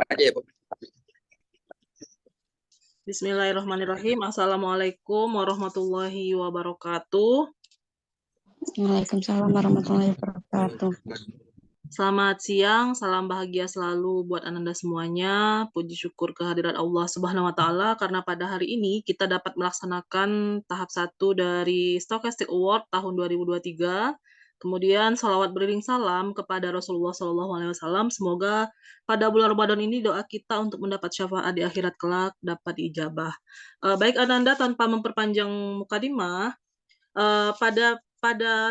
aja ya, Bu. Bismillahirrahmanirrahim. Assalamualaikum warahmatullahi wabarakatuh. Waalaikumsalam warahmatullahi wabarakatuh. Selamat siang, salam bahagia selalu buat Ananda semuanya. Puji syukur kehadirat Allah Subhanahu wa taala karena pada hari ini kita dapat melaksanakan tahap 1 dari Stochastic Award tahun 2023. Kemudian salawat beriring salam kepada Rasulullah SAW. Semoga pada bulan Ramadan ini doa kita untuk mendapat syafaat di akhirat kelak dapat diijabah. Baik Ananda, tanpa memperpanjang mukadimah, pada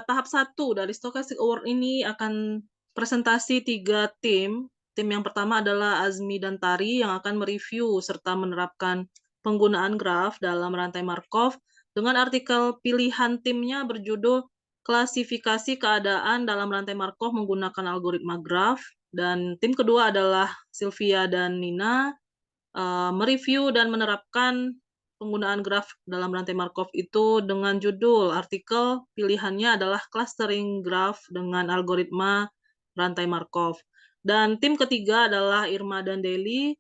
tahap 1 dari Stochastic Award ini akan presentasi 3 tim. Tim yang pertama adalah Azmi dan Tari yang akan mereview serta menerapkan penggunaan graf dalam rantai Markov dengan artikel pilihan timnya berjudul klasifikasi keadaan dalam rantai Markov menggunakan algoritma graf. Dan tim kedua adalah Sylvia dan Nina mereview dan menerapkan penggunaan graf dalam rantai Markov itu dengan judul artikel pilihannya adalah clustering graph dengan algoritma rantai Markov. Dan tim ketiga adalah Irma dan Deli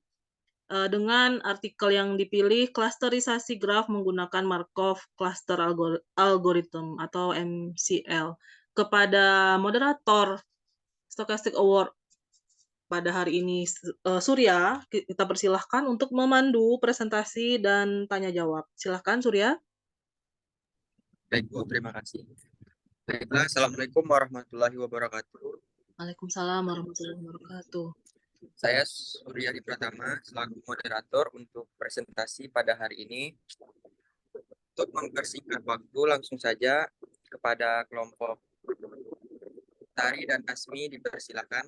dengan artikel yang dipilih klasterisasi graf menggunakan Markov Cluster Algorithm atau MCL. Kepada moderator Stochastic Award pada hari ini, Surya, kita persilahkan untuk memandu presentasi dan tanya jawab. Silahkan Surya. Baik, Bu, terima kasih. Baiklah, Assalamualaikum warahmatullahi wabarakatuh. Waalaikumsalam warahmatullahi wabarakatuh. Saya Suryadi Pratama selaku moderator untuk presentasi pada hari ini. Untuk mempersingkat waktu, langsung saja kepada kelompok Tari dan Asmi dipersilakan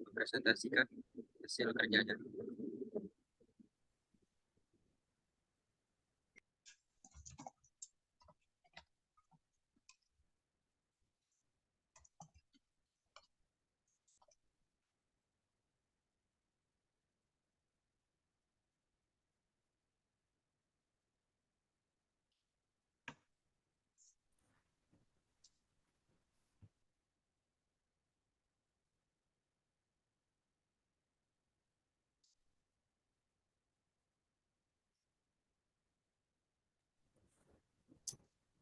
mempresentasikan hasil kerjanya.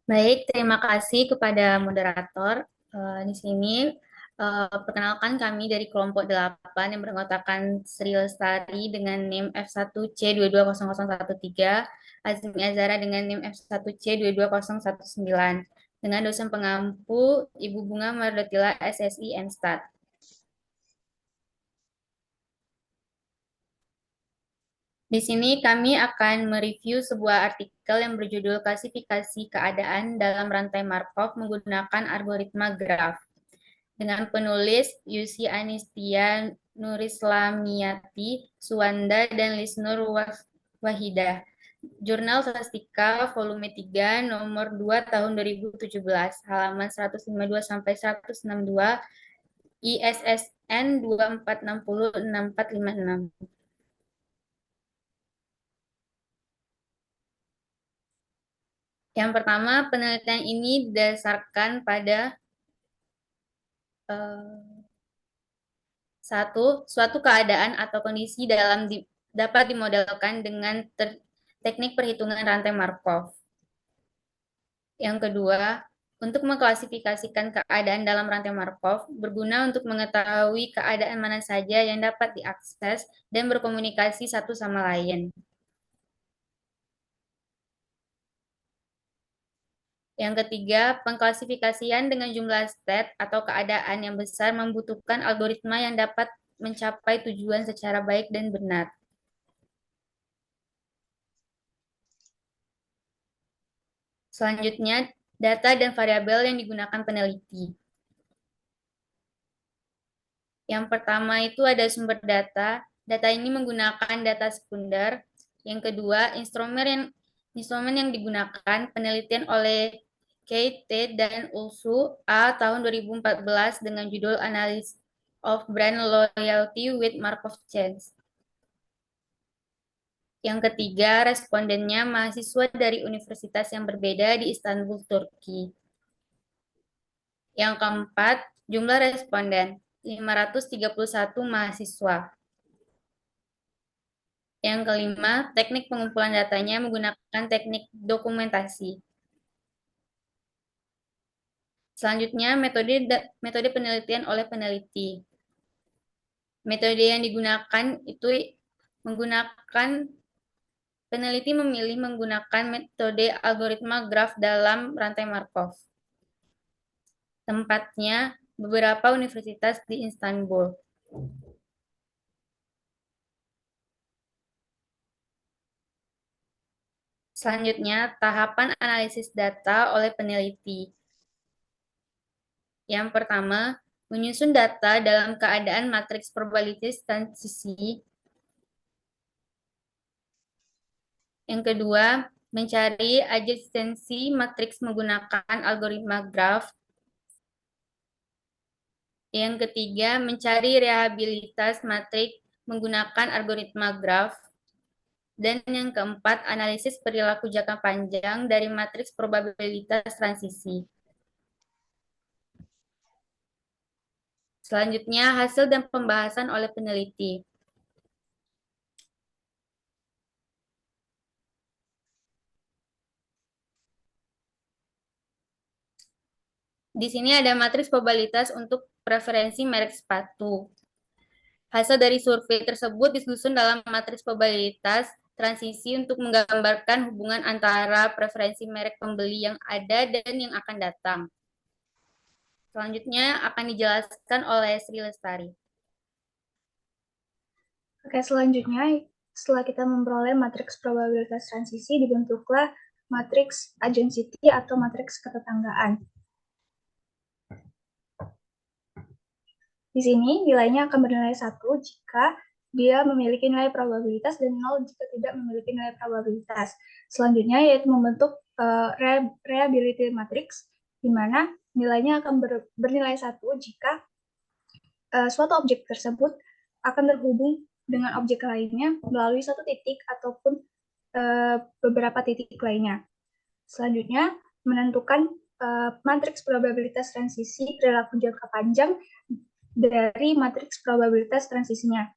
Baik, terima kasih kepada moderator. Di sini perkenalkan kami dari kelompok 8 yang beranggotakan Sri Lestari dengan NIM F1C220013, Azmi Azara dengan NIM F1C22019, dengan dosen pengampu Ibu Bunga Mardotila SSI Enstat. Di sini kami akan mereview sebuah artikel yang berjudul klasifikasi keadaan dalam rantai Markov menggunakan algoritma graf dengan penulis Yusi Anistia Nurislamiati Suwanda dan Lisnur Wahidah. Jurnal Sastika volume 3 nomor 2 tahun 2017 halaman 152 sampai 162 ISSN 24606456. Yang pertama, penelitian ini didasarkan pada suatu keadaan atau kondisi dapat dimodelkan dengan teknik perhitungan rantai Markov. Yang kedua, untuk mengklasifikasikan keadaan dalam rantai Markov berguna untuk mengetahui keadaan mana saja yang dapat diakses dan berkomunikasi satu sama lain. Yang ketiga, pengklasifikasian dengan jumlah state atau keadaan yang besar membutuhkan algoritma yang dapat mencapai tujuan secara baik dan benar. Selanjutnya, data dan variabel yang digunakan peneliti. Yang pertama itu ada sumber data. Data ini menggunakan data sekunder. Yang kedua, instrumen yang digunakan penelitian oleh KT dan Ulsu A tahun 2014 dengan judul Analysis of Brand Loyalty with Markov Chains. Yang ketiga, respondennya mahasiswa dari universitas yang berbeda di Istanbul, Turki. Yang keempat, jumlah responden 531 mahasiswa. Yang kelima, teknik pengumpulan datanya menggunakan teknik dokumentasi. Selanjutnya, metode penelitian oleh peneliti. Metode yang digunakan itu menggunakan peneliti memilih menggunakan metode algoritma graf dalam rantai Markov. Tempatnya beberapa universitas di Istanbul. Selanjutnya, tahapan analisis data oleh peneliti. Yang pertama, menyusun data dalam keadaan matriks probabilitas transisi. Yang kedua, mencari adjacensi matriks menggunakan algoritma graf. Yang ketiga, mencari reliabilitas matriks menggunakan algoritma graf. Dan yang keempat, analisis perilaku jangka panjang dari matriks probabilitas transisi. Selanjutnya, hasil dan pembahasan oleh peneliti. Di sini ada matriks probabilitas untuk preferensi merek sepatu. Hasil dari survei tersebut disusun dalam matriks probabilitas transisi untuk menggambarkan hubungan antara preferensi merek pembeli yang ada dan yang akan datang. Selanjutnya akan dijelaskan oleh Sri Lestari. Oke, selanjutnya setelah kita memperoleh matriks probabilitas transisi, dibentuklah matriks agencity atau matriks ketetanggaan. Di sini nilainya akan bernilai 1 jika dia memiliki nilai probabilitas dan 0 jika tidak memiliki nilai probabilitas. Selanjutnya yaitu membentuk reliability matrix, di mana nilainya akan bernilai 1 jika suatu objek tersebut akan terhubung dengan objek lainnya melalui satu titik ataupun beberapa titik lainnya. Selanjutnya, menentukan matriks probabilitas transisi perilaku jangka panjang dari matriks probabilitas transisinya.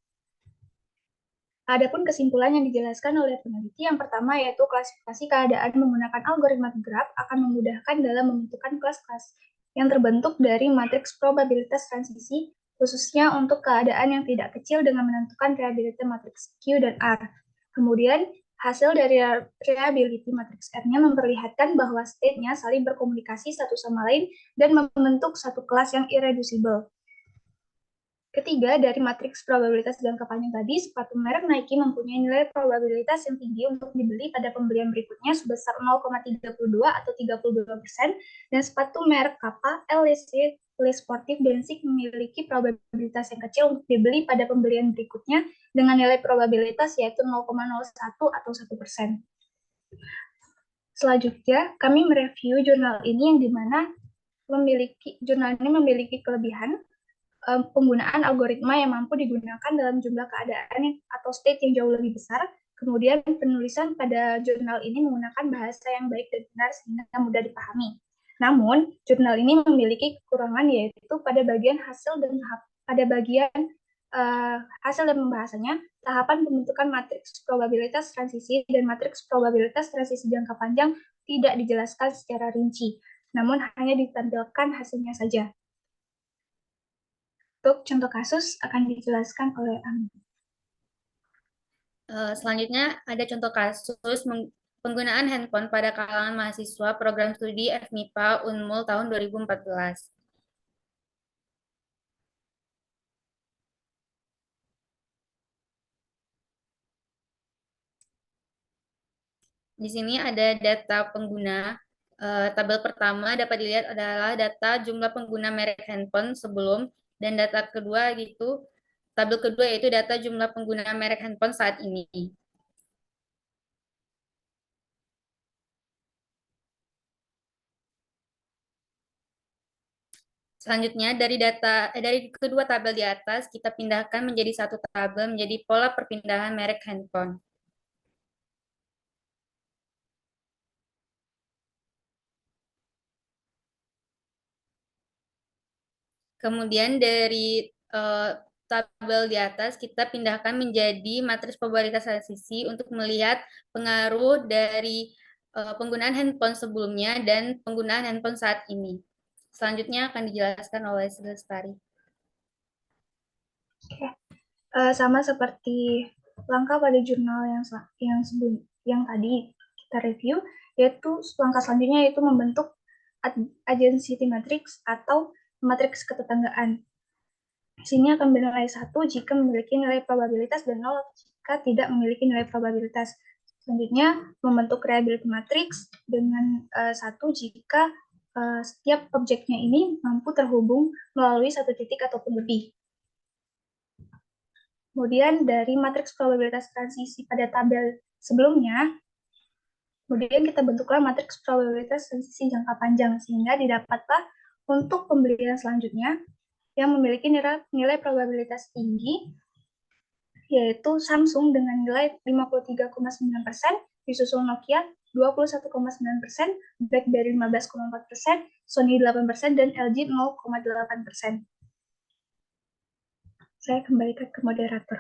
Adapun kesimpulan yang dijelaskan oleh peneliti yang pertama yaitu klasifikasi keadaan menggunakan algoritma graf akan memudahkan dalam membentukkan kelas-kelas yang terbentuk dari matriks probabilitas transisi, khususnya untuk keadaan yang tidak kecil dengan menentukan reliability matriks Q dan R. Kemudian, hasil dari reliability matriks R-nya memperlihatkan bahwa state-nya saling berkomunikasi satu sama lain dan membentuk satu kelas yang irreducible. Ketiga, dari matriks probabilitas jangka panjang tadi, sepatu merek Nike mempunyai nilai probabilitas yang tinggi untuk dibeli pada pembelian berikutnya sebesar 0,32 atau 32%, dan sepatu merek Kappa, LEC, Le Sportif Basic memiliki probabilitas yang kecil untuk dibeli pada pembelian berikutnya dengan nilai probabilitas yaitu 0,01 atau 1%. Selanjutnya, kami mereview jurnal ini yang dimana jurnal ini memiliki kelebihan penggunaan algoritma yang mampu digunakan dalam jumlah keadaan atau state yang jauh lebih besar. Kemudian penulisan pada jurnal ini menggunakan bahasa yang baik dan benar sehingga mudah dipahami. Namun, jurnal ini memiliki kekurangan yaitu pada bagian hasil dan hasil dan pembahasannya, tahapan pembentukan matriks probabilitas transisi dan matriks probabilitas transisi jangka panjang tidak dijelaskan secara rinci, namun hanya ditampilkan hasilnya saja. Untuk contoh kasus akan dijelaskan oleh Ami. Selanjutnya ada contoh kasus penggunaan handphone pada kalangan mahasiswa program studi FMIPA Unmul tahun 2014. Di sini ada data pengguna. Tabel pertama dapat dilihat adalah data jumlah pengguna merek handphone sebelum, dan data kedua tabel kedua yaitu data jumlah pengguna merek handphone saat ini. Selanjutnya dari kedua tabel di atas kita pindahkan menjadi satu tabel menjadi pola perpindahan merek handphone. Kemudian dari tabel di atas kita pindahkan menjadi matriks probabilitas transisi untuk melihat pengaruh dari penggunaan handphone sebelumnya dan penggunaan handphone saat ini. Selanjutnya akan dijelaskan oleh Lestari. Sama seperti langkah pada jurnal yang tadi kita review, yaitu langkah selanjutnya yaitu membentuk agency matrix atau matriks ketetanggaan. Sini akan bernilai 1 jika memiliki nilai probabilitas dan 0 jika tidak memiliki nilai probabilitas. Selanjutnya, membentuk reliability matrix dengan 1 jika setiap objeknya ini mampu terhubung melalui satu titik ataupun lebih. Kemudian dari matriks probabilitas transisi pada tabel sebelumnya, kemudian kita bentuklah matriks probabilitas transisi jangka panjang, sehingga didapatlah untuk pembelian selanjutnya yang memiliki nilai probabilitas tinggi, yaitu Samsung dengan nilai 53,9%, disusul Nokia 21,9%, BlackBerry 15,4%, Sony 8%, dan LG 0,8%. Saya kembalikan ke moderator.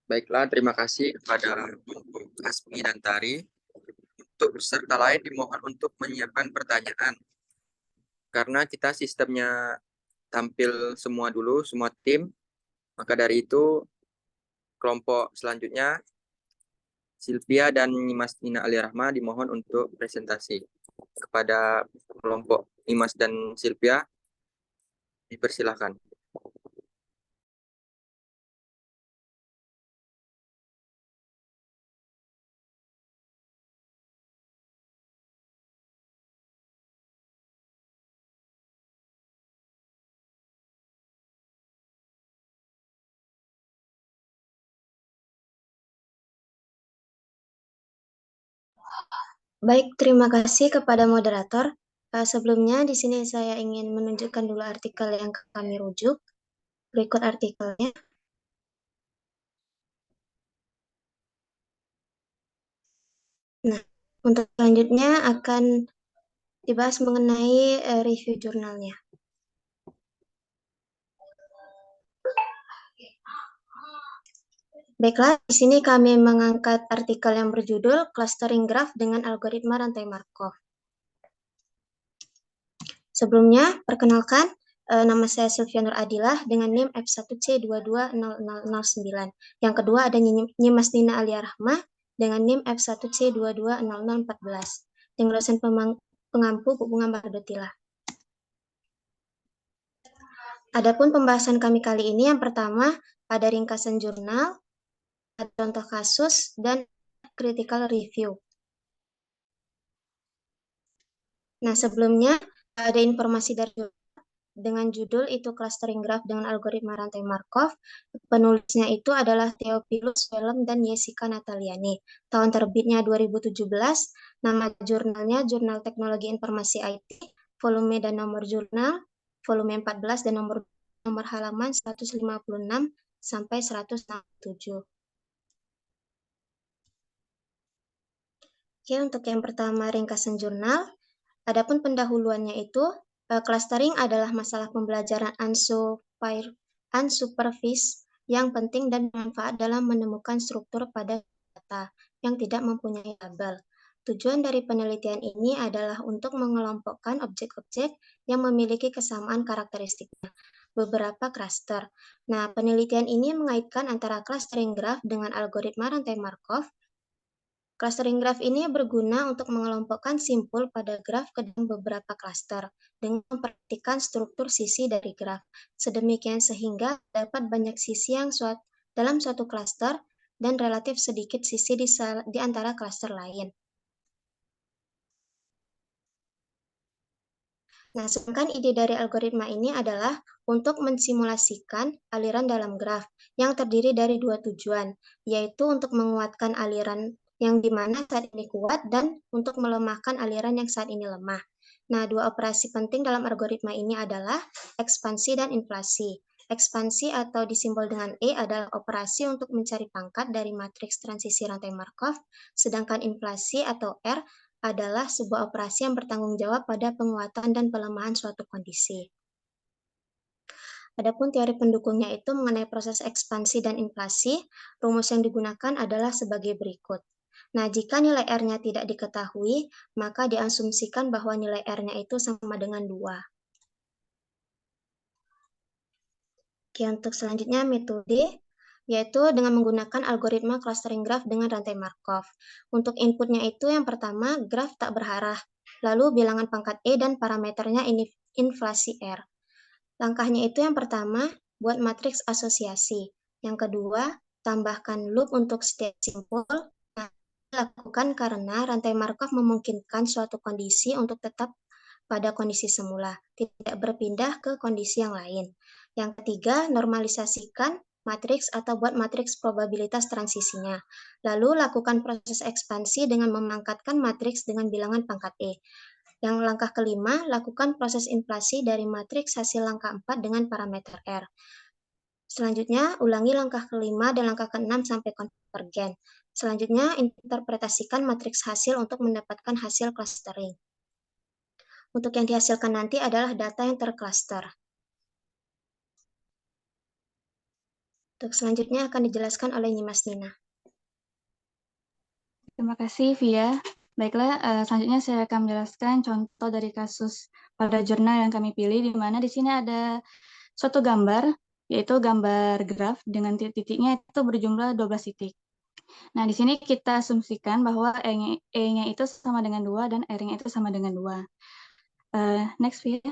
Baiklah, terima kasih kepada Asmi dan Tari. Untuk peserta lain dimohon untuk menyiapkan pertanyaan. Karena kita sistemnya tampil semua dulu, semua tim, maka dari itu kelompok selanjutnya Sylvia dan Nimas Nina Ali Rahma dimohon untuk presentasi. Kepada kelompok Nimas dan Sylvia dipersilahkan. Baik, terima kasih kepada moderator. Sebelumnya, di sini saya ingin menunjukkan dulu artikel yang kami rujuk. Berikut artikelnya. Nah, untuk selanjutnya akan dibahas mengenai review jurnalnya. Baiklah, di sini kami mengangkat artikel yang berjudul Clustering Graph dengan Algoritma Rantai Markov. Sebelumnya, perkenalkan, nama saya Sylvia Nur Adilah dengan NIM F1C220009. Yang kedua ada Nyimas Nina Alia Rahmah dengan NIM F1C220014. Dengan dosen pengampu Bu Bunga Mardotila. Adapun pembahasan kami kali ini yang pertama ada ringkasan jurnal, ada contoh kasus, dan critical review. Nah, sebelumnya ada informasi dari dengan judul itu Clustering Graph dengan Algoritma Rantai Markov. Penulisnya itu adalah Theophilus Wellem dan Jessica Nataliani. Tahun terbitnya 2017, nama jurnalnya Jurnal Teknologi Informasi IT, volume dan nomor jurnal, volume 14 dan nomor halaman 156 sampai 167. Oke, untuk yang pertama ringkasan jurnal, adapun pendahuluannya itu, clustering adalah masalah pembelajaran unsupervised yang penting dan bermanfaat dalam menemukan struktur pada data yang tidak mempunyai label. Tujuan dari penelitian ini adalah untuk mengelompokkan objek-objek yang memiliki kesamaan karakteristiknya, beberapa klaster. Nah, penelitian ini mengaitkan antara clustering graph dengan algoritma rantai Markov. Clustering graph ini berguna untuk mengelompokkan simpul pada graf ke dalam beberapa klaster dengan memperhatikan struktur sisi dari graf. Sedemikian sehingga dapat banyak sisi yang dalam suatu klaster dan relatif sedikit sisi di antara klaster lain. Nah, sedangkan ide dari algoritma ini adalah untuk mensimulasikan aliran dalam graf yang terdiri dari dua tujuan, yaitu untuk menguatkan aliran yang dimana saat ini kuat dan untuk melemahkan aliran yang saat ini lemah. Nah, dua operasi penting dalam algoritma ini adalah ekspansi dan inflasi. Ekspansi atau disimbol dengan E adalah operasi untuk mencari pangkat dari matriks transisi rantai Markov, sedangkan inflasi atau R adalah sebuah operasi yang bertanggung jawab pada penguatan dan pelemahan suatu kondisi. Adapun teori pendukungnya itu mengenai proses ekspansi dan inflasi, rumus yang digunakan adalah sebagai berikut. Nah, jika nilai R-nya tidak diketahui, maka diasumsikan bahwa nilai R-nya itu sama dengan 2. Oke, untuk selanjutnya metode, yaitu dengan menggunakan algoritma clustering graph dengan rantai Markov. Untuk inputnya itu yang pertama, graf tak berarah, lalu bilangan pangkat E dan parameternya inflasi R. Langkahnya itu yang pertama, buat matriks asosiasi. Yang kedua, tambahkan loop untuk setiap simpul. Nah, dilakukan karena rantai Markov memungkinkan suatu kondisi untuk tetap pada kondisi semula, tidak berpindah ke kondisi yang lain. Yang ketiga, normalisasikan matriks atau buat matriks probabilitas transisinya. Lalu lakukan proses ekspansi dengan memangkatkan matriks dengan bilangan pangkat E. Yang langkah kelima, lakukan proses inflasi dari matriks hasil langkah 4 dengan parameter R. Selanjutnya, ulangi langkah kelima dan langkah keenam sampai konvergen. Selanjutnya, interpretasikan matriks hasil untuk mendapatkan hasil clustering. Untuk yang dihasilkan nanti adalah data yang tercluster. Untuk selanjutnya akan dijelaskan oleh Nyimas Nina. Terima kasih, Via. Baiklah, selanjutnya saya akan menjelaskan contoh dari kasus pada jurnal yang kami pilih, di mana di sini ada suatu gambar, yaitu gambar graf dengan titik-titiknya itu berjumlah 12 titik. Nah, di sini kita asumsikan bahwa E-nya itu sama dengan 2 dan R-nya itu sama dengan 2. Next, Via.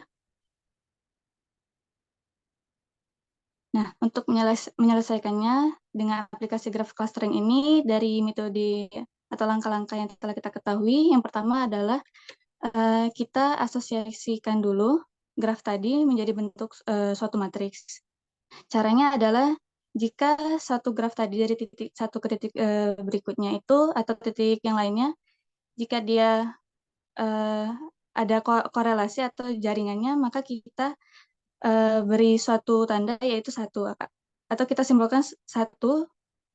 Nah, untuk menyelesaikannya dengan aplikasi graph clustering ini dari metode atau langkah-langkah yang telah kita ketahui, yang pertama adalah kita asosiasikan dulu graf tadi menjadi bentuk suatu matriks. Caranya adalah jika satu graf tadi dari titik satu ke titik berikutnya itu atau titik yang lainnya, jika dia ada korelasi atau jaringannya, maka kita beri suatu tanda yaitu 1, atau kita simbolkan 1,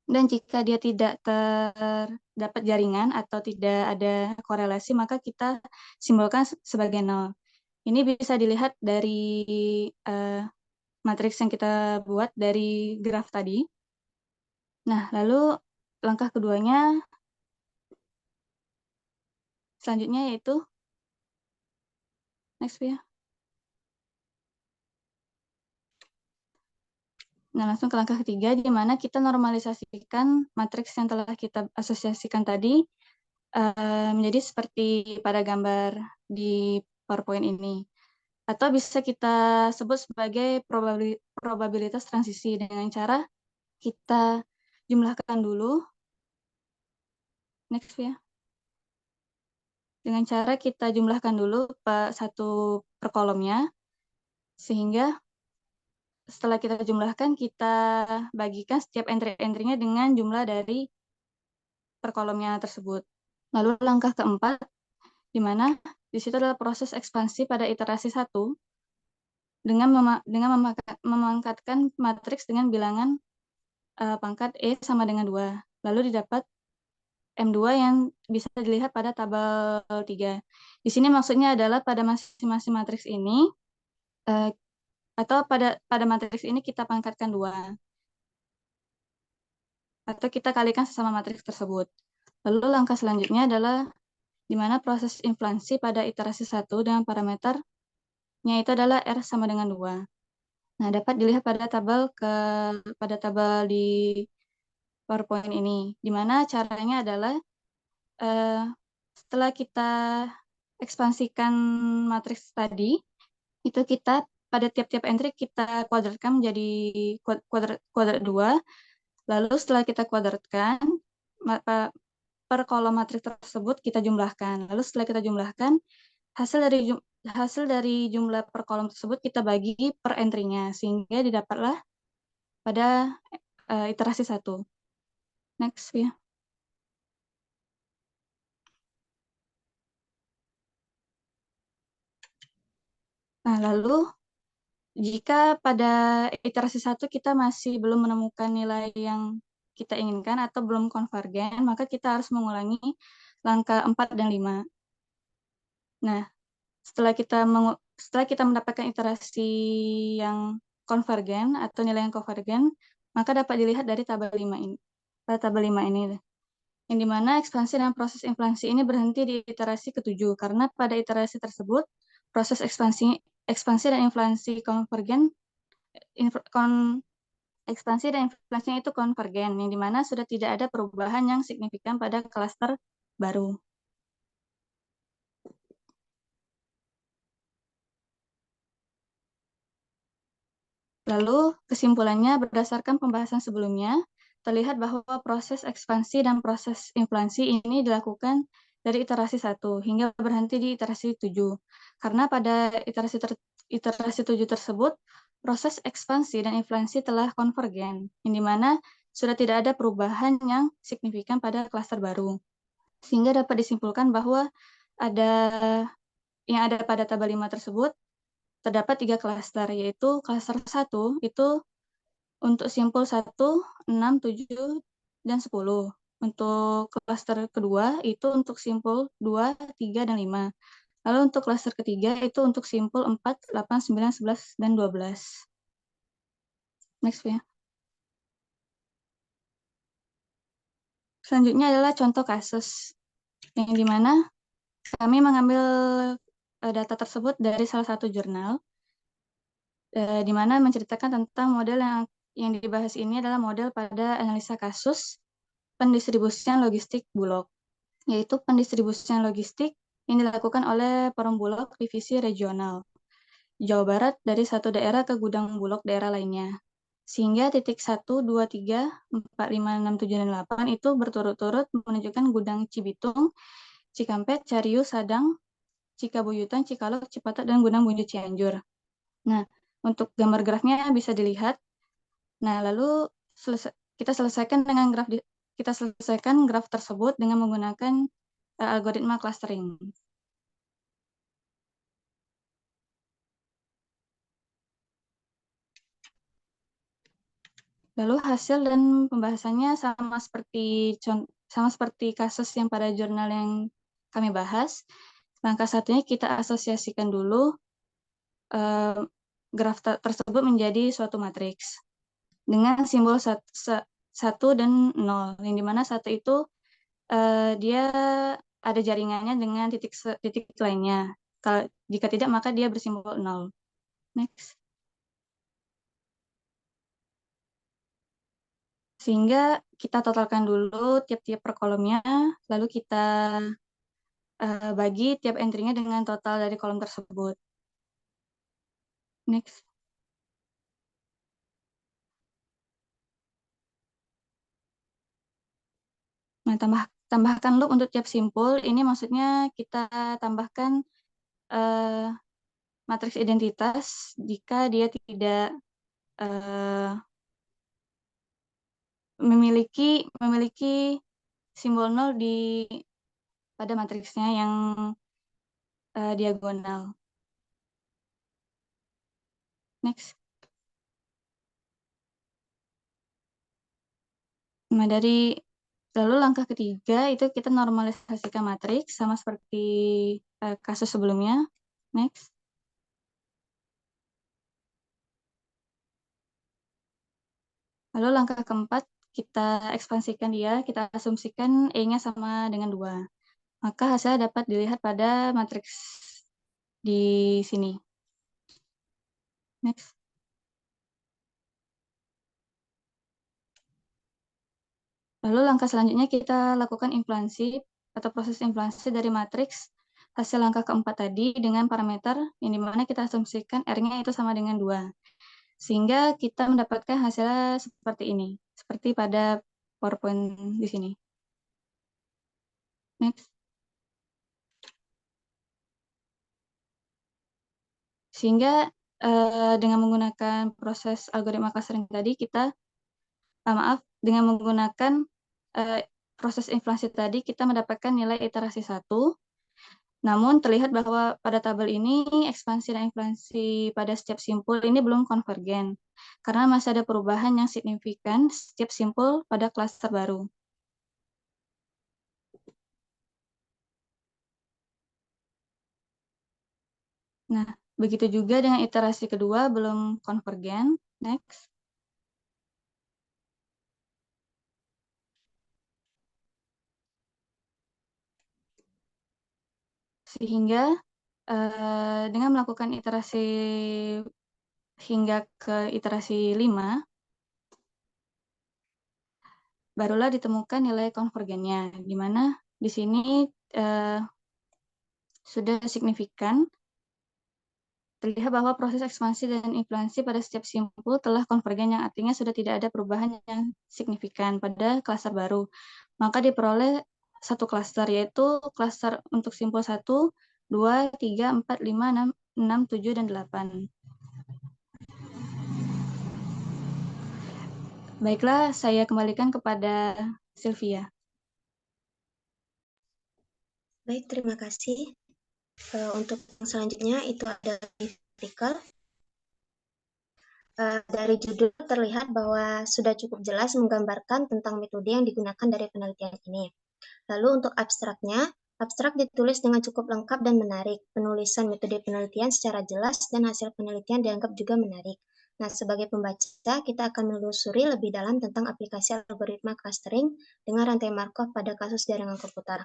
dan jika dia tidak terdapat jaringan atau tidak ada korelasi, maka kita simbolkan sebagai 0. Ini bisa dilihat dari matriks yang kita buat dari graf tadi. Nah, lalu langkah keduanya selanjutnya yaitu next ya. Nah, langsung ke langkah ketiga, di mana kita normalisasikan matriks yang telah kita asosiasikan tadi menjadi seperti pada gambar di PowerPoint ini. Atau bisa kita sebut sebagai probabilitas transisi dengan cara kita jumlahkan dulu. Next ya. Dengan cara kita jumlahkan dulu satu per kolomnya, sehingga setelah kita jumlahkan, kita bagikan setiap entry-entry-nya dengan jumlah dari per kolomnya tersebut. Lalu langkah keempat, di mana di situ adalah proses ekspansi pada iterasi 1 dengan memangkatkan matriks dengan bilangan pangkat E sama dengan 2. Lalu didapat M2 yang bisa dilihat pada tabel 3. Di sini maksudnya adalah pada masing-masing matriks ini atau pada matriks ini kita pangkatkan 2. Atau kita kalikan sesama matriks tersebut. Lalu langkah selanjutnya adalah di mana proses inflasi pada iterasi 1 dengan parameternya itu adalah R sama dengan 2. Nah, dapat dilihat pada tabel di PowerPoint ini, di mana caranya adalah setelah kita ekspansikan matriks tadi, itu kita pada tiap-tiap entry kita kuadratkan menjadi kuadrat 2. Lalu setelah kita kuadratkan, per kolom matriks tersebut kita jumlahkan. Lalu setelah kita jumlahkan, hasil dari jumlah per kolom tersebut kita bagi per entry-nya, sehingga didapatlah pada iterasi 1. Next ya. Nah, lalu jika pada iterasi 1 kita masih belum menemukan nilai yang kita inginkan atau belum konvergen, maka kita harus mengulangi langkah 4 dan 5. Nah, setelah kita mendapatkan iterasi yang konvergen atau nilai yang konvergen, maka dapat dilihat dari tabel 5 ini. Tabel 5 ini, yang dimana ekspansi dan proses inflasi ini berhenti di iterasi ke-7, karena pada iterasi tersebut, proses ekspansi dan inflasi konvergen, ekspansi dan inflasinya itu konvergen, yang dimana sudah tidak ada perubahan yang signifikan pada klaster baru. Lalu, kesimpulannya berdasarkan pembahasan sebelumnya, terlihat bahwa proses ekspansi dan proses inflasi ini dilakukan dari iterasi 1 hingga berhenti di iterasi 7. Karena pada iterasi 7 tersebut, proses ekspansi dan inflasi telah konvergen, yang dimana sudah tidak ada perubahan yang signifikan pada klaster baru. Sehingga dapat disimpulkan bahwa yang ada pada tabel 5 tersebut terdapat 3 klaster, yaitu klaster 1 itu untuk simpul 1, 6, 7, dan 10. Untuk klaster kedua itu untuk simpul 2, 3, dan 5. Lalu untuk klaster ketiga itu untuk simpul 4, 8, 9, 11, dan 12. Next ya. Selanjutnya adalah contoh kasus, yang dimana kami mengambil data tersebut dari salah satu jurnal, di mana menceritakan tentang model yang dibahas ini adalah model pada analisa kasus pendistribusian logistik Bulog, yaitu pendistribusian logistik yang dilakukan oleh Perum Bulog Divisi Regional Jawa Barat dari satu daerah ke gudang Bulog daerah lainnya. Sehingga titik 1, 2, 3, 4, 5, 6, 7, dan 8 itu berturut-turut menunjukkan gudang Cibitung, Cikampek, Carius, Sadang, Cikabuyutan, Cikalok, Cipatat, dan gudang Bunju Cianjur. Nah, untuk gambar grafnya bisa dilihat. Nah, lalu kita selesaikan graf tersebut dengan menggunakan algoritma clustering. Lalu hasil dan pembahasannya sama seperti kasus yang pada jurnal yang kami bahas. Langkah satunya kita asosiasikan dulu graf tersebut menjadi suatu matriks dengan simbol 1 dan 0, yang dimana 1 itu dia ada jaringannya dengan titik lainnya. Jika tidak, maka dia bersimbol 0. Next. Sehingga kita totalkan dulu tiap-tiap per kolomnya, lalu kita bagi tiap entry-nya dengan total dari kolom tersebut. Next. Nah, tambahkan loop untuk tiap simpul. Ini maksudnya kita tambahkan matriks identitas jika dia tidak memiliki simbol 0 pada matriksnya yang diagonal. Next. Nah, lalu langkah ketiga itu kita normalisasikan matriks sama seperti kasus sebelumnya. Next. Lalu langkah keempat, kita ekspansikan dia, kita asumsikan E-nya sama dengan 2. Maka hasilnya dapat dilihat pada matriks di sini. Next. Lalu langkah selanjutnya kita lakukan inflasi atau proses inflasi dari matriks hasil langkah keempat tadi dengan parameter yang dimana kita asumsikan R-nya itu sama dengan 2. Sehingga kita mendapatkan hasilnya seperti ini, seperti pada PowerPoint di sini. Next. Sehingga dengan menggunakan proses algoritma clustering tadi, dengan menggunakan proses inflasi tadi, kita mendapatkan nilai iterasi 1. Namun terlihat bahwa pada tabel ini ekspansi dan inflasi pada setiap simpul ini belum konvergen, karena masih ada perubahan yang signifikan setiap simpul pada klaster baru. Nah, Begitu juga dengan iterasi kedua belum konvergen. Next. Sehingga dengan melakukan iterasi hingga ke iterasi 5, barulah ditemukan nilai konvergennya, di mana di sini sudah signifikan terlihat bahwa proses ekspansi dan influensi pada setiap simpul telah konvergen, yang artinya sudah tidak ada perubahan yang signifikan pada klaster baru. Maka diperoleh satu klaster, yaitu klaster untuk simpul 1, 2, 3, 4, 5, 6, 7, dan 8. Baiklah, saya kembalikan kepada Sylvia. Baik, terima kasih. Untuk yang selanjutnya itu ada artikel. Dari judul terlihat bahwa sudah cukup jelas menggambarkan tentang metode yang digunakan dari penelitian ini. Lalu untuk abstraknya, abstrak ditulis dengan cukup lengkap dan menarik. Penulisan metode penelitian secara jelas dan hasil penelitian dianggap juga menarik. Nah, sebagai pembaca, kita akan menelusuri lebih dalam tentang aplikasi algoritma clustering dengan rantai Markov pada kasus jaringan komputer.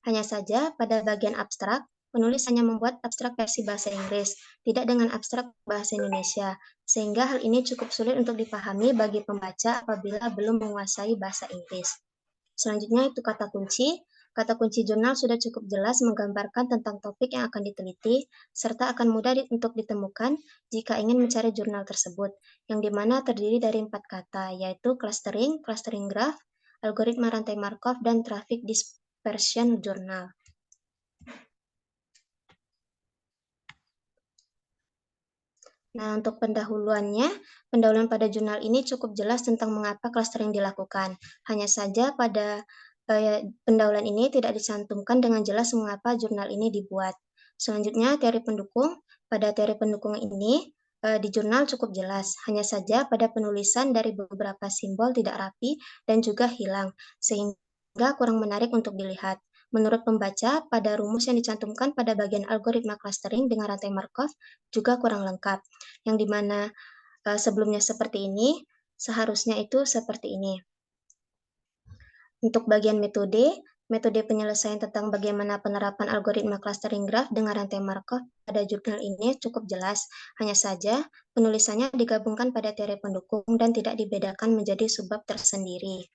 Hanya saja, pada bagian abstrak, penulis hanya membuat abstrak versi bahasa Inggris, tidak dengan abstrak bahasa Indonesia, sehingga hal ini cukup sulit untuk dipahami bagi pembaca apabila belum menguasai bahasa Inggris. Selanjutnya itu kata kunci. Kata kunci jurnal sudah cukup jelas menggambarkan tentang topik yang akan diteliti, serta akan mudah untuk ditemukan jika ingin mencari jurnal tersebut, yang dimana terdiri dari 4 kata, yaitu clustering, clustering graph, algoritma rantai Markov, dan traffic dispersion jurnal. Nah, untuk pendahuluan pada jurnal ini cukup jelas tentang mengapa clustering dilakukan. Hanya saja pada pendahuluan ini tidak dicantumkan dengan jelas mengapa jurnal ini dibuat. Selanjutnya, teori pendukung. Pada teori pendukung ini, di jurnal cukup jelas. Hanya saja pada penulisan dari beberapa simbol tidak rapi dan juga hilang, sehingga kurang menarik untuk dilihat. Menurut pembaca, pada rumus yang dicantumkan pada bagian algoritma clustering dengan rantai Markov juga kurang lengkap, yang dimana sebelumnya seperti ini, seharusnya itu seperti ini. Untuk bagian metode penyelesaian tentang bagaimana penerapan algoritma clustering graph dengan rantai Markov pada jurnal ini cukup jelas, hanya saja penulisannya digabungkan pada teori pendukung dan tidak dibedakan menjadi subbab tersendiri.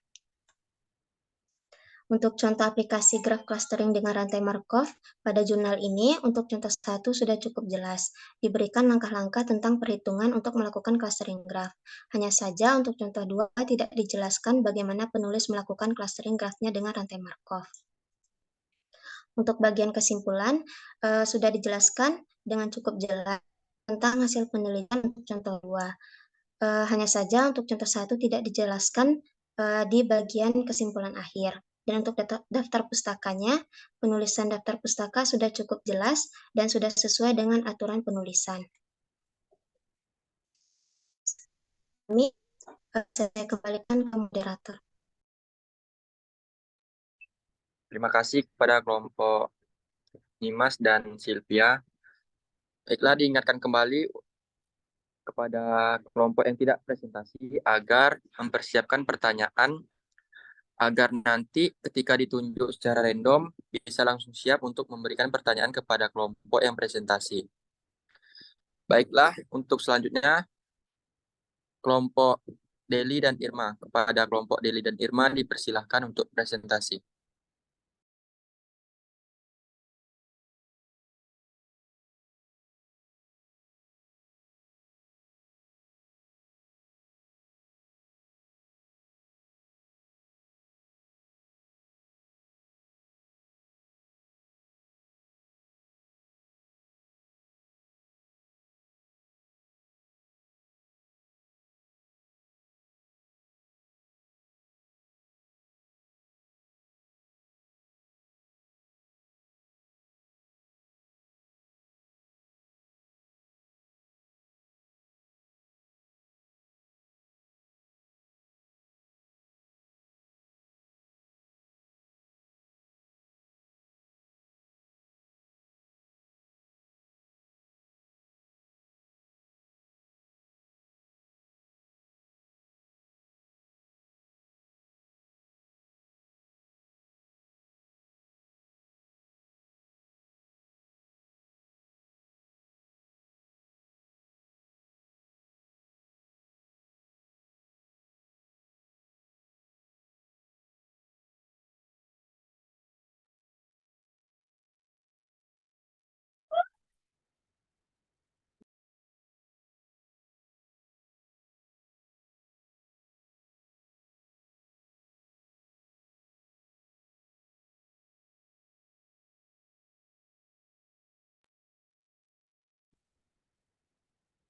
Untuk contoh aplikasi graph clustering dengan rantai Markov, pada jurnal ini, untuk contoh 1 sudah cukup jelas. Diberikan langkah-langkah tentang perhitungan untuk melakukan clustering graph. Hanya saja untuk contoh 2 tidak dijelaskan bagaimana penulis melakukan clustering graph-nya dengan rantai Markov. Untuk bagian kesimpulan, sudah dijelaskan dengan cukup jelas tentang hasil penelitian untuk contoh 2. Hanya saja untuk contoh 1 tidak dijelaskan di bagian kesimpulan akhir. Dan untuk daftar pustakanya, penulisan daftar pustaka sudah cukup jelas dan sudah sesuai dengan aturan penulisan. Kami saya kembalikan ke moderator. Terima kasih kepada kelompok Nimas dan Sylvia. Baiklah, diingatkan kembali kepada kelompok yang tidak presentasi agar mempersiapkan pertanyaan agar nanti ketika ditunjuk secara random bisa langsung siap untuk memberikan pertanyaan kepada kelompok yang presentasi. Baiklah, untuk selanjutnya kelompok Deli dan Irma. Kepada kelompok Deli dan Irma dipersilahkan untuk presentasi.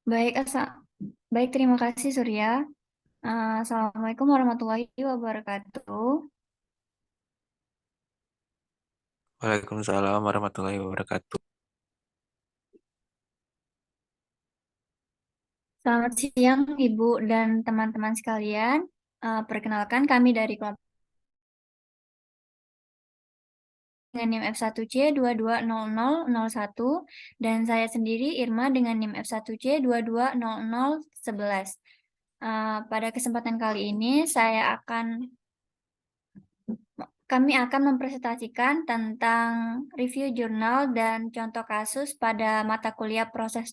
Baik, terima kasih Surya. Assalamualaikum warahmatullahi wabarakatuh. Waalaikumsalam warahmatullahi wabarakatuh. Selamat siang Ibu dan teman-teman sekalian. Perkenalkan kami dari kelompok dengan NIM F1C 220001 dan saya sendiri Irma dengan NIM F1C 220011. Pada kesempatan kali ini kami akan mempresentasikan tentang review jurnal dan contoh kasus pada mata kuliah proses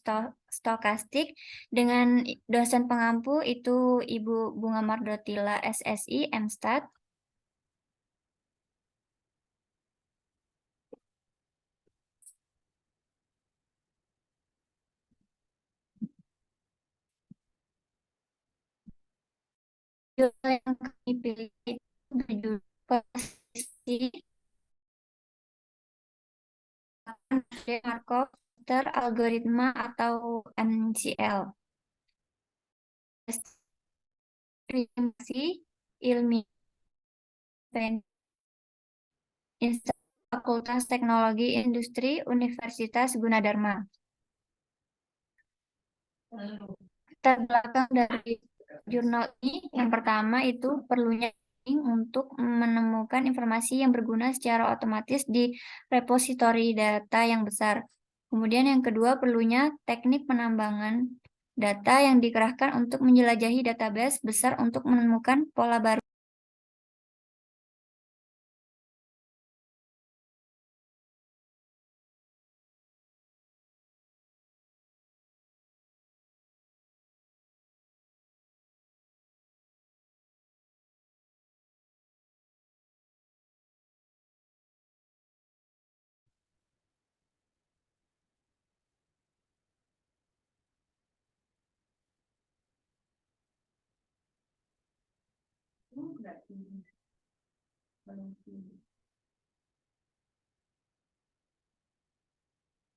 stokastik dengan dosen pengampu itu Ibu Bunga Mardotila SSI MStat. Jurnal yang kami pilih itu berjudul posisi Markov algoritma atau MCL. Estimasi ilmiah Fakultas Teknologi Industri Universitas Gunadarma. Latar belakang dari jurnal ini yang pertama itu perlunya untuk menemukan informasi yang berguna secara otomatis di repositori data yang besar. Kemudian yang kedua perlunya teknik penambangan data yang dikerahkan untuk menjelajahi database besar untuk menemukan pola baru.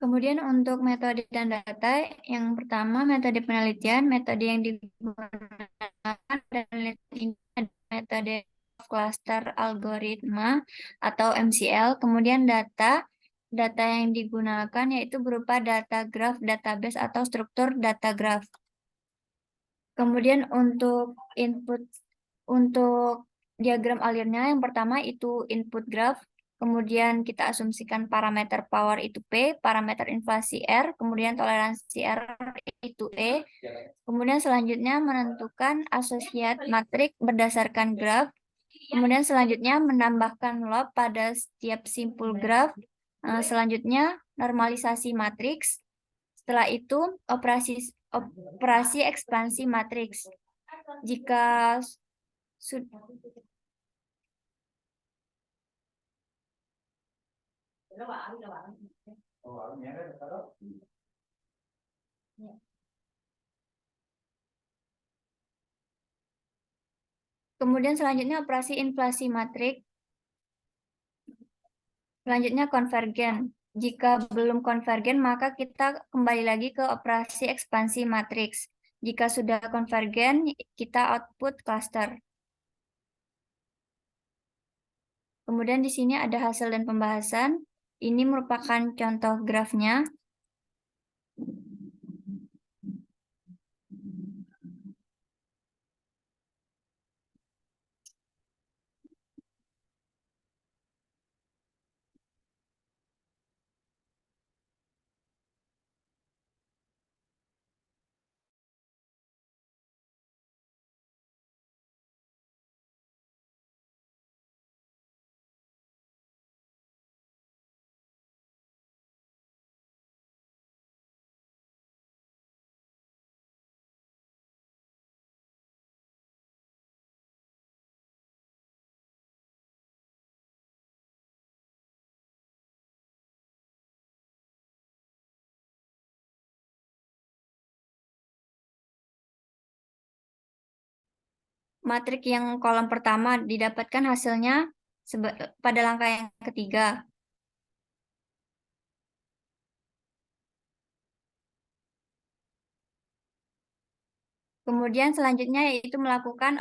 Kemudian untuk metode dan data, yang pertama metode penelitian, metode yang digunakan dan ini metode cluster algoritma atau MCL. Kemudian data yang digunakan yaitu berupa data graph database atau struktur data graph. Kemudian untuk diagram alirnya yang pertama itu input graph. Kemudian kita asumsikan parameter power itu P, parameter inflasi R, kemudian toleransi R itu E. Kemudian selanjutnya menentukan associate matrix berdasarkan graph. Kemudian selanjutnya menambahkan loop pada setiap simpul graph. Selanjutnya normalisasi matriks. Setelah itu operasi ekspansi matriks. Jika Kemudian selanjutnya operasi inflasi matriks. Selanjutnya konvergen. Jika belum konvergen, maka kita kembali lagi ke operasi ekspansi matriks. Jika sudah konvergen, kita output cluster. Kemudian di sini ada hasil dan pembahasan. Ini merupakan contoh grafnya. Matrik yang kolom pertama didapatkan hasilnya pada langkah yang ketiga. Kemudian selanjutnya yaitu melakukan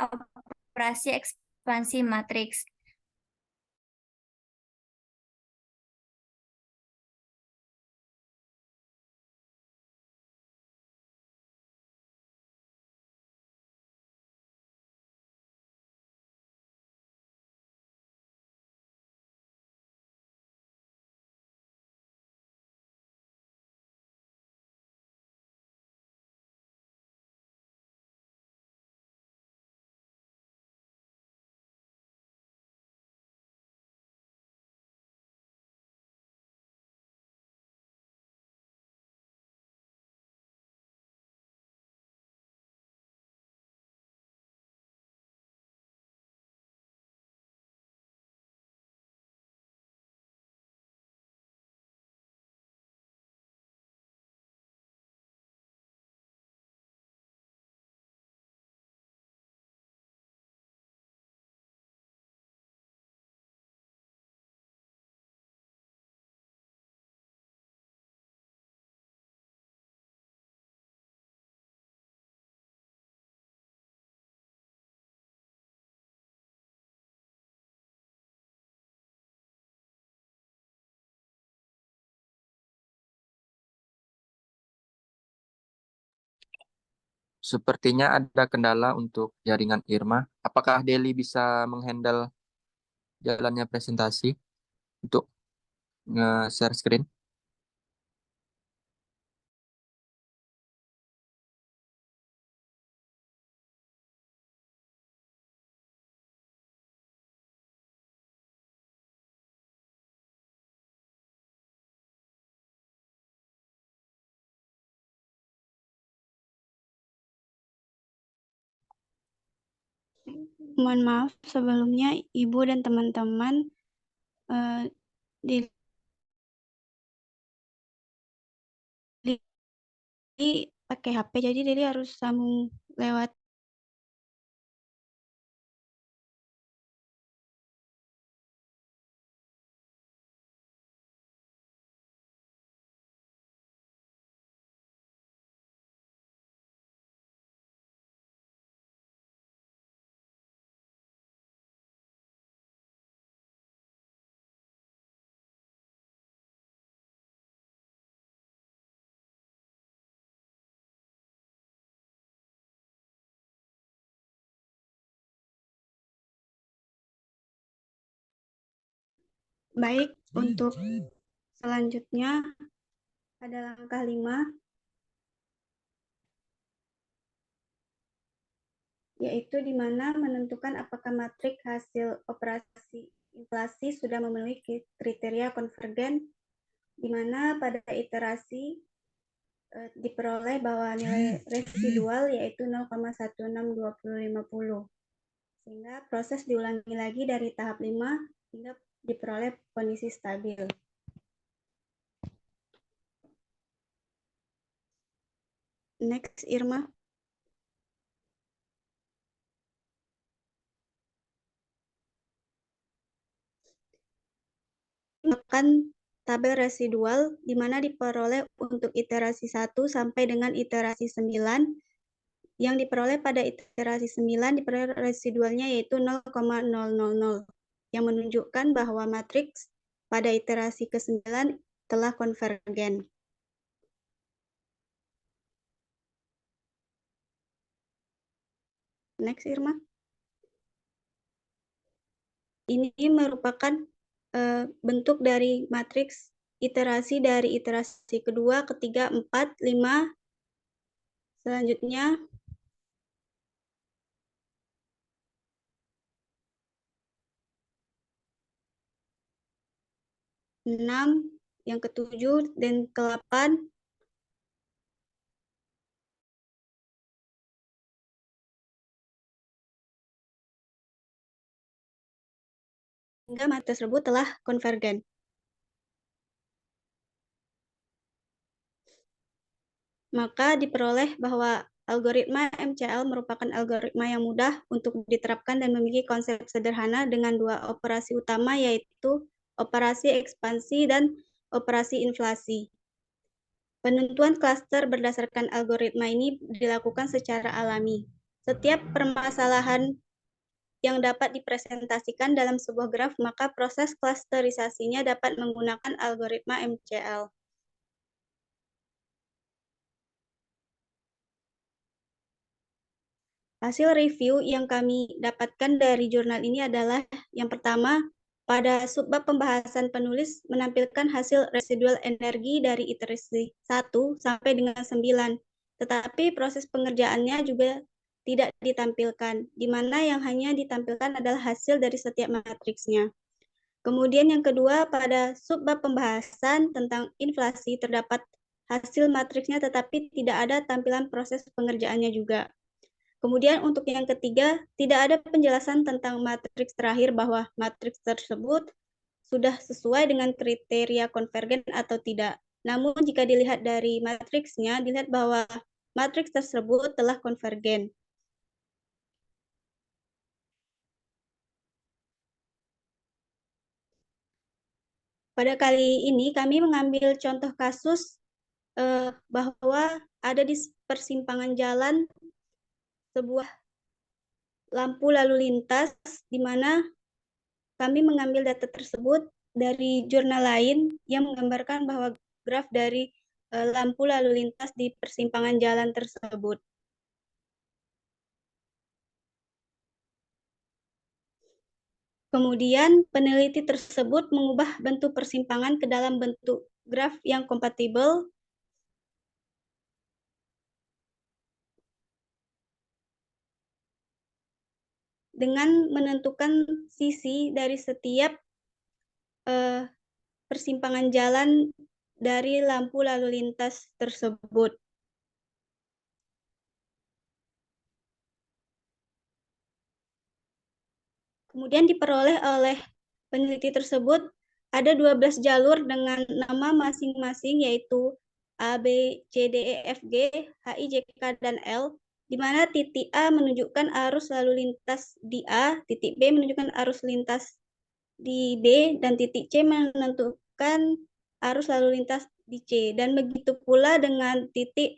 operasi ekspansi matriks. Sepertinya ada kendala untuk jaringan Irma. Apakah Deli bisa menghandle jalannya presentasi untuk nge-share screen? Mohon maaf sebelumnya Ibu dan teman-teman di pakai HP, jadi Deli harus sambung lewat baik. Untuk selanjutnya pada langkah 5, yaitu di mana menentukan apakah matriks hasil operasi inflasi sudah memenuhi kriteria konvergen, di mana pada iterasi diperoleh bahwa nilai residual yaitu 0,162050. Sehingga proses diulangi lagi dari tahap 5 hingga diperoleh kondisi stabil. Next, Irma. Akan tabel residual di mana diperoleh untuk iterasi 1 sampai dengan iterasi 9. Yang diperoleh pada iterasi 9 diperoleh residualnya yaitu 0,000 yang menunjukkan bahwa matriks pada iterasi ke-9 telah konvergen. Next, Irma. Ini merupakan bentuk dari matriks iterasi dari iterasi kedua, ketiga, 4, 5. Selanjutnya, yang ke-7 dan ke-8. Hingga matriks tersebut telah konvergen. Maka diperoleh bahwa algoritma MCL merupakan algoritma yang mudah untuk diterapkan dan memiliki konsep sederhana dengan 2 operasi utama, yaitu operasi ekspansi dan operasi inflasi. Penentuan klaster berdasarkan algoritma ini dilakukan secara alami. Setiap permasalahan yang dapat dipresentasikan dalam sebuah graf, maka proses klasterisasinya dapat menggunakan algoritma MCL. Hasil review yang kami dapatkan dari jurnal ini adalah yang pertama, pada subbab pembahasan penulis menampilkan hasil residual energi dari iterasi 1 sampai dengan 9, tetapi proses pengerjaannya juga tidak ditampilkan, di mana yang hanya ditampilkan adalah hasil dari setiap matriksnya. Kemudian yang kedua, pada subbab pembahasan tentang inflasi terdapat hasil matriksnya tetapi tidak ada tampilan proses pengerjaannya juga. Kemudian untuk yang ketiga, tidak ada penjelasan tentang matriks terakhir bahwa matriks tersebut sudah sesuai dengan kriteria konvergen atau tidak. Namun jika dilihat dari matriksnya, dilihat bahwa matriks tersebut telah konvergen. Pada kali ini kami mengambil contoh kasus bahwa ada di persimpangan jalan sebuah lampu lalu lintas, di mana kami mengambil data tersebut dari jurnal lain yang menggambarkan bahwa graf dari lampu lalu lintas di persimpangan jalan tersebut. Kemudian peneliti tersebut mengubah bentuk persimpangan ke dalam bentuk graf yang kompatibel dengan menentukan sisi dari setiap persimpangan jalan dari lampu lalu lintas tersebut. Kemudian diperoleh oleh peneliti tersebut ada 12 jalur dengan nama masing-masing yaitu A, B, C, D, E, F, G, H, I, J, K, dan L, di mana titik A menunjukkan arus lalu lintas di A, titik B menunjukkan arus lintas di B, dan titik C menentukan arus lalu lintas di C. Dan begitu pula dengan titik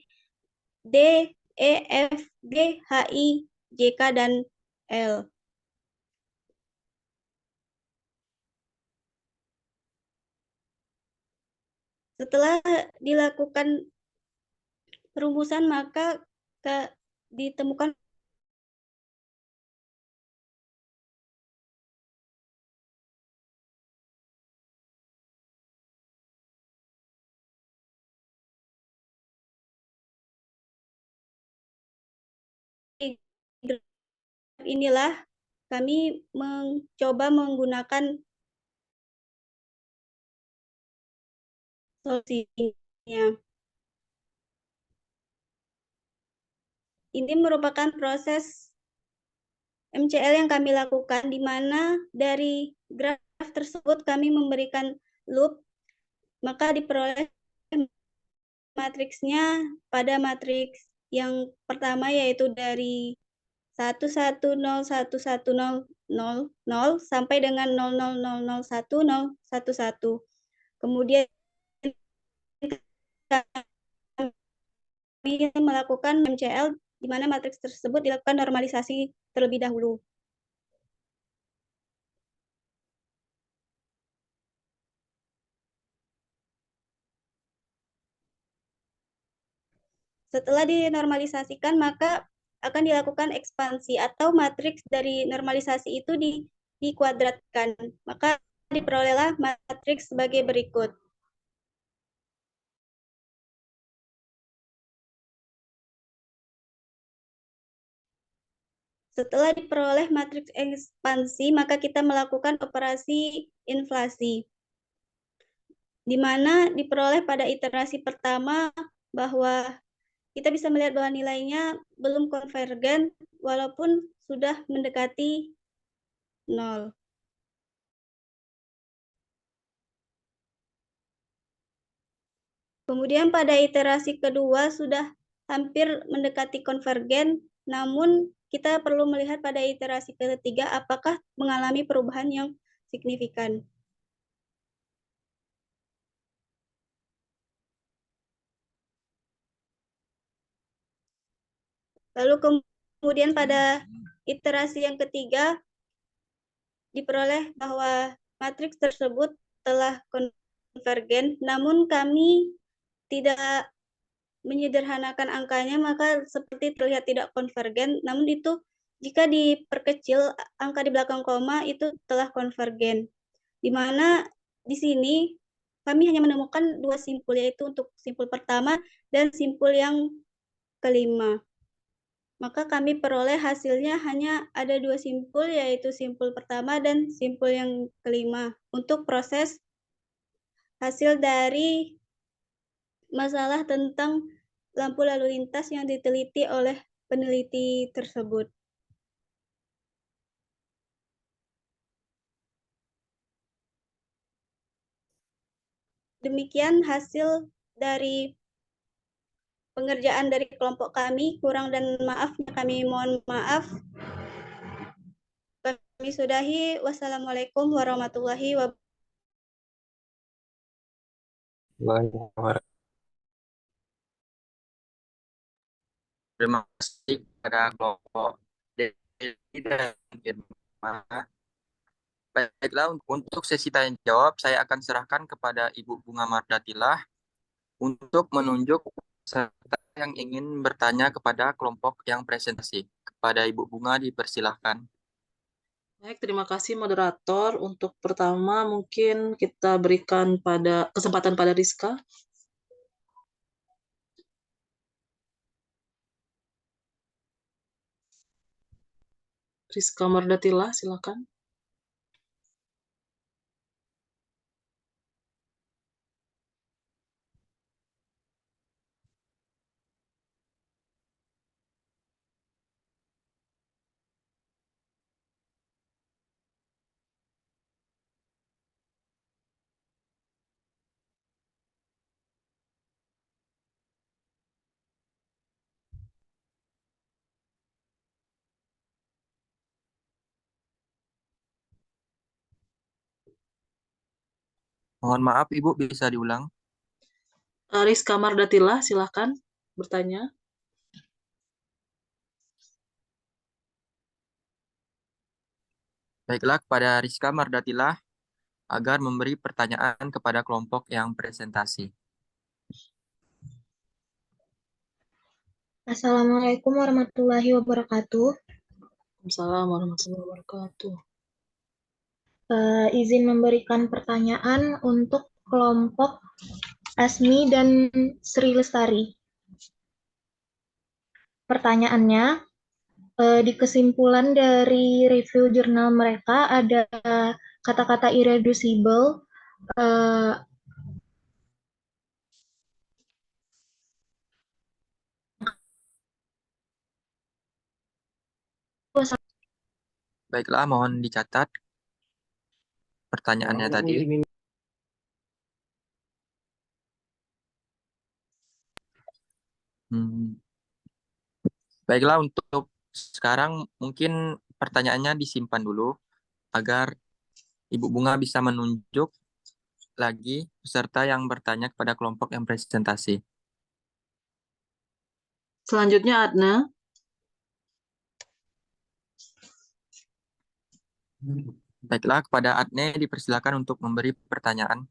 D, E, F, G, H, I, J, K, dan L. Setelah dilakukan perumusan, maka ditemukan inilah kami mencoba menggunakan solusinya. Ini merupakan proses MCL yang kami lakukan, di mana dari graf tersebut kami memberikan loop, maka diperoleh matriksnya pada matriks yang pertama yaitu dari 1101100 sampai dengan 00001011. Kemudian kami melakukan MCL di mana matriks tersebut dilakukan normalisasi terlebih dahulu. Setelah dinormalisasikan, maka akan dilakukan ekspansi atau matriks dari normalisasi itu dikuadratkan. Maka diperolehlah matriks sebagai berikut. Setelah diperoleh matriks ekspansi, maka kita melakukan operasi inflasi, di mana diperoleh pada iterasi pertama bahwa kita bisa melihat bahwa nilainya belum konvergen walaupun sudah mendekati 0. Kemudian pada iterasi kedua sudah hampir mendekati konvergen, namun kita perlu melihat pada iterasi ketiga apakah mengalami perubahan yang signifikan. Lalu kemudian pada iterasi yang ketiga diperoleh bahwa matriks tersebut telah konvergen, namun kami tidak menyederhanakan angkanya, maka seperti terlihat tidak konvergen, namun itu jika diperkecil angka di belakang koma itu telah konvergen. Di mana di sini kami hanya menemukan dua simpul, yaitu untuk simpul pertama dan simpul yang kelima. Maka kami peroleh hasilnya hanya ada dua simpul, yaitu simpul pertama dan simpul yang kelima. Untuk proses hasil dari masalah tentang lampu lalu lintas yang diteliti oleh peneliti tersebut. Demikian hasil dari pengerjaan dari kelompok kami. Kurang dan maafnya kami mohon maaf. Kami sudahi. Wassalamualaikum warahmatullahi wabarakatuh. Terima kasih kepada kelompok Deli dan Irma. Baiklah, untuk sesi tanya jawab saya akan serahkan kepada Ibu Bunga Mardatilah untuk menunjuk peserta yang ingin bertanya kepada kelompok yang presentasi. Kepada Ibu Bunga dipersilahkan. Baik, terima kasih moderator. Untuk pertama mungkin kita berikan kesempatan pada Rizka. Rizka Mardatila, silakan. Mohon maaf Ibu, bisa diulang? Rizka Mardatila, silakan bertanya. Baiklah, kepada Rizka Mardatilah agar memberi pertanyaan kepada kelompok yang presentasi. Assalamualaikum warahmatullahi wabarakatuh. Assalamualaikum warahmatullahi wabarakatuh. Izin memberikan pertanyaan untuk kelompok Asmi dan Sri Lestari. Pertanyaannya, di kesimpulan dari review jurnal mereka ada kata-kata irreducible, Baiklah, mohon dicatat pertanyaannya tadi. Baiklah, untuk sekarang mungkin pertanyaannya disimpan dulu agar Ibu Bunga bisa menunjuk lagi peserta yang bertanya kepada kelompok yang presentasi. Selanjutnya Adna. Baiklah, kepada Adne dipersilakan untuk memberi pertanyaan.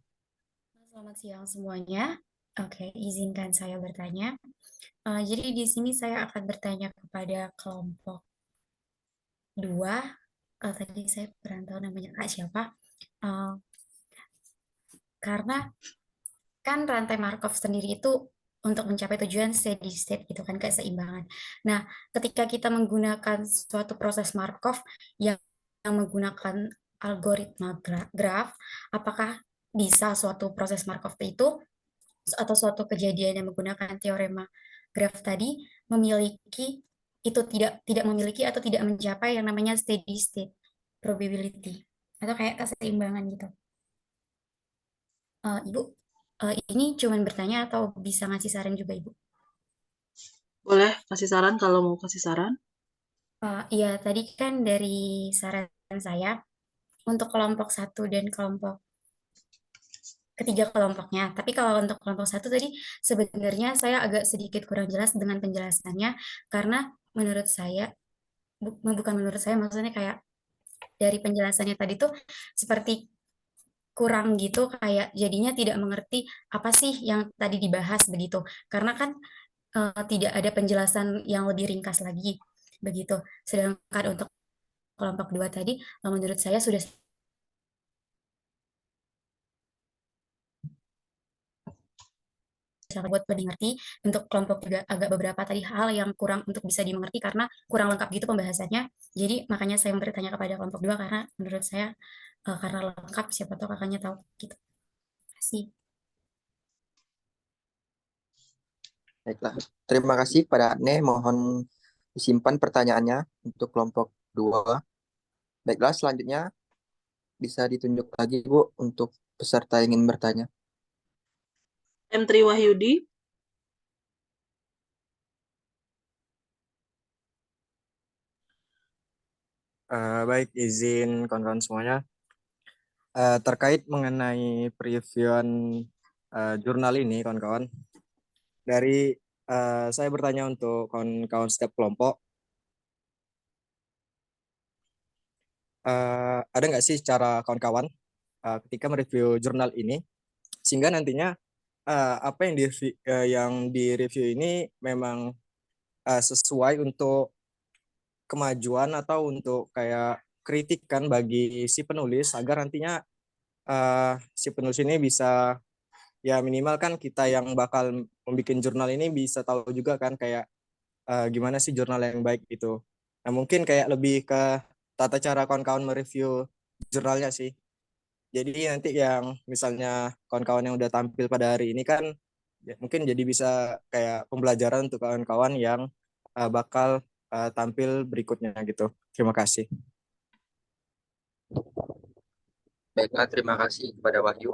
Selamat siang semuanya. Oke, izinkan saya bertanya. Jadi di sini saya akan bertanya kepada kelompok 2. Tadi saya kurang tahu namanya Kak siapa. Karena kan rantai Markov sendiri itu untuk mencapai tujuan steady state gitu kan, keseimbangan. Nah, ketika kita menggunakan suatu proses Markov yang menggunakan algoritma graf, apakah bisa suatu proses Markov itu atau suatu kejadian yang menggunakan teorema graf tadi tidak memiliki atau tidak mencapai yang namanya steady state probability atau kayak keseimbangan gitu. Ibu, ini cuman bertanya atau bisa ngasih saran juga, Ibu? Boleh kasih saran kalau mau kasih saran. Iya, tadi kan dari saran saya untuk kelompok 1 dan ketiga kelompoknya. Tapi kalau untuk kelompok 1 tadi sebenarnya saya agak sedikit kurang jelas dengan penjelasannya karena menurut saya, bukan menurut saya, maksudnya kayak dari penjelasannya tadi tuh seperti kurang gitu, kayak jadinya tidak mengerti apa sih yang tadi dibahas begitu. Karena kan tidak ada penjelasan yang lebih ringkas lagi begitu. Sedangkan untuk kelompok 2 tadi menurut saya sudah sangat buat dimengerti. Untuk kelompok juga agak beberapa tadi hal yang kurang untuk bisa dimengerti karena kurang lengkap gitu pembahasannya. Jadi makanya saya bertanya kepada kelompok 2 karena menurut saya karena lengkap, siapa tahu kakaknya tahu gitu. Terima kasih. Baiklah, terima kasih pada Adne. Mohon disimpan pertanyaannya untuk kelompok 2. Baiklah, selanjutnya bisa ditunjuk lagi Bu untuk peserta yang ingin bertanya. M. Tri Wahyudi. Baik, izin kawan-kawan semuanya. Terkait mengenai previewan jurnal ini, kawan-kawan, dari saya bertanya untuk kawan-kawan setiap kelompok, ada nggak sih cara kawan-kawan ketika mereview jurnal ini, sehingga nantinya apa yang di-review ini memang sesuai untuk kemajuan atau untuk kayak kritikan bagi si penulis agar nantinya si penulis ini bisa ya minimal kan kita yang bakal membuat jurnal ini bisa tahu juga kan kayak gimana sih jurnal yang baik gitu. Nah mungkin kayak lebih ke tata cara kawan-kawan mereview jurnalnya sih. Jadi nanti yang misalnya kawan-kawan yang udah tampil pada hari ini kan ya, mungkin jadi bisa kayak pembelajaran untuk kawan-kawan yang bakal tampil berikutnya gitu. Terima kasih. Baiklah, terima kasih kepada Wahyu.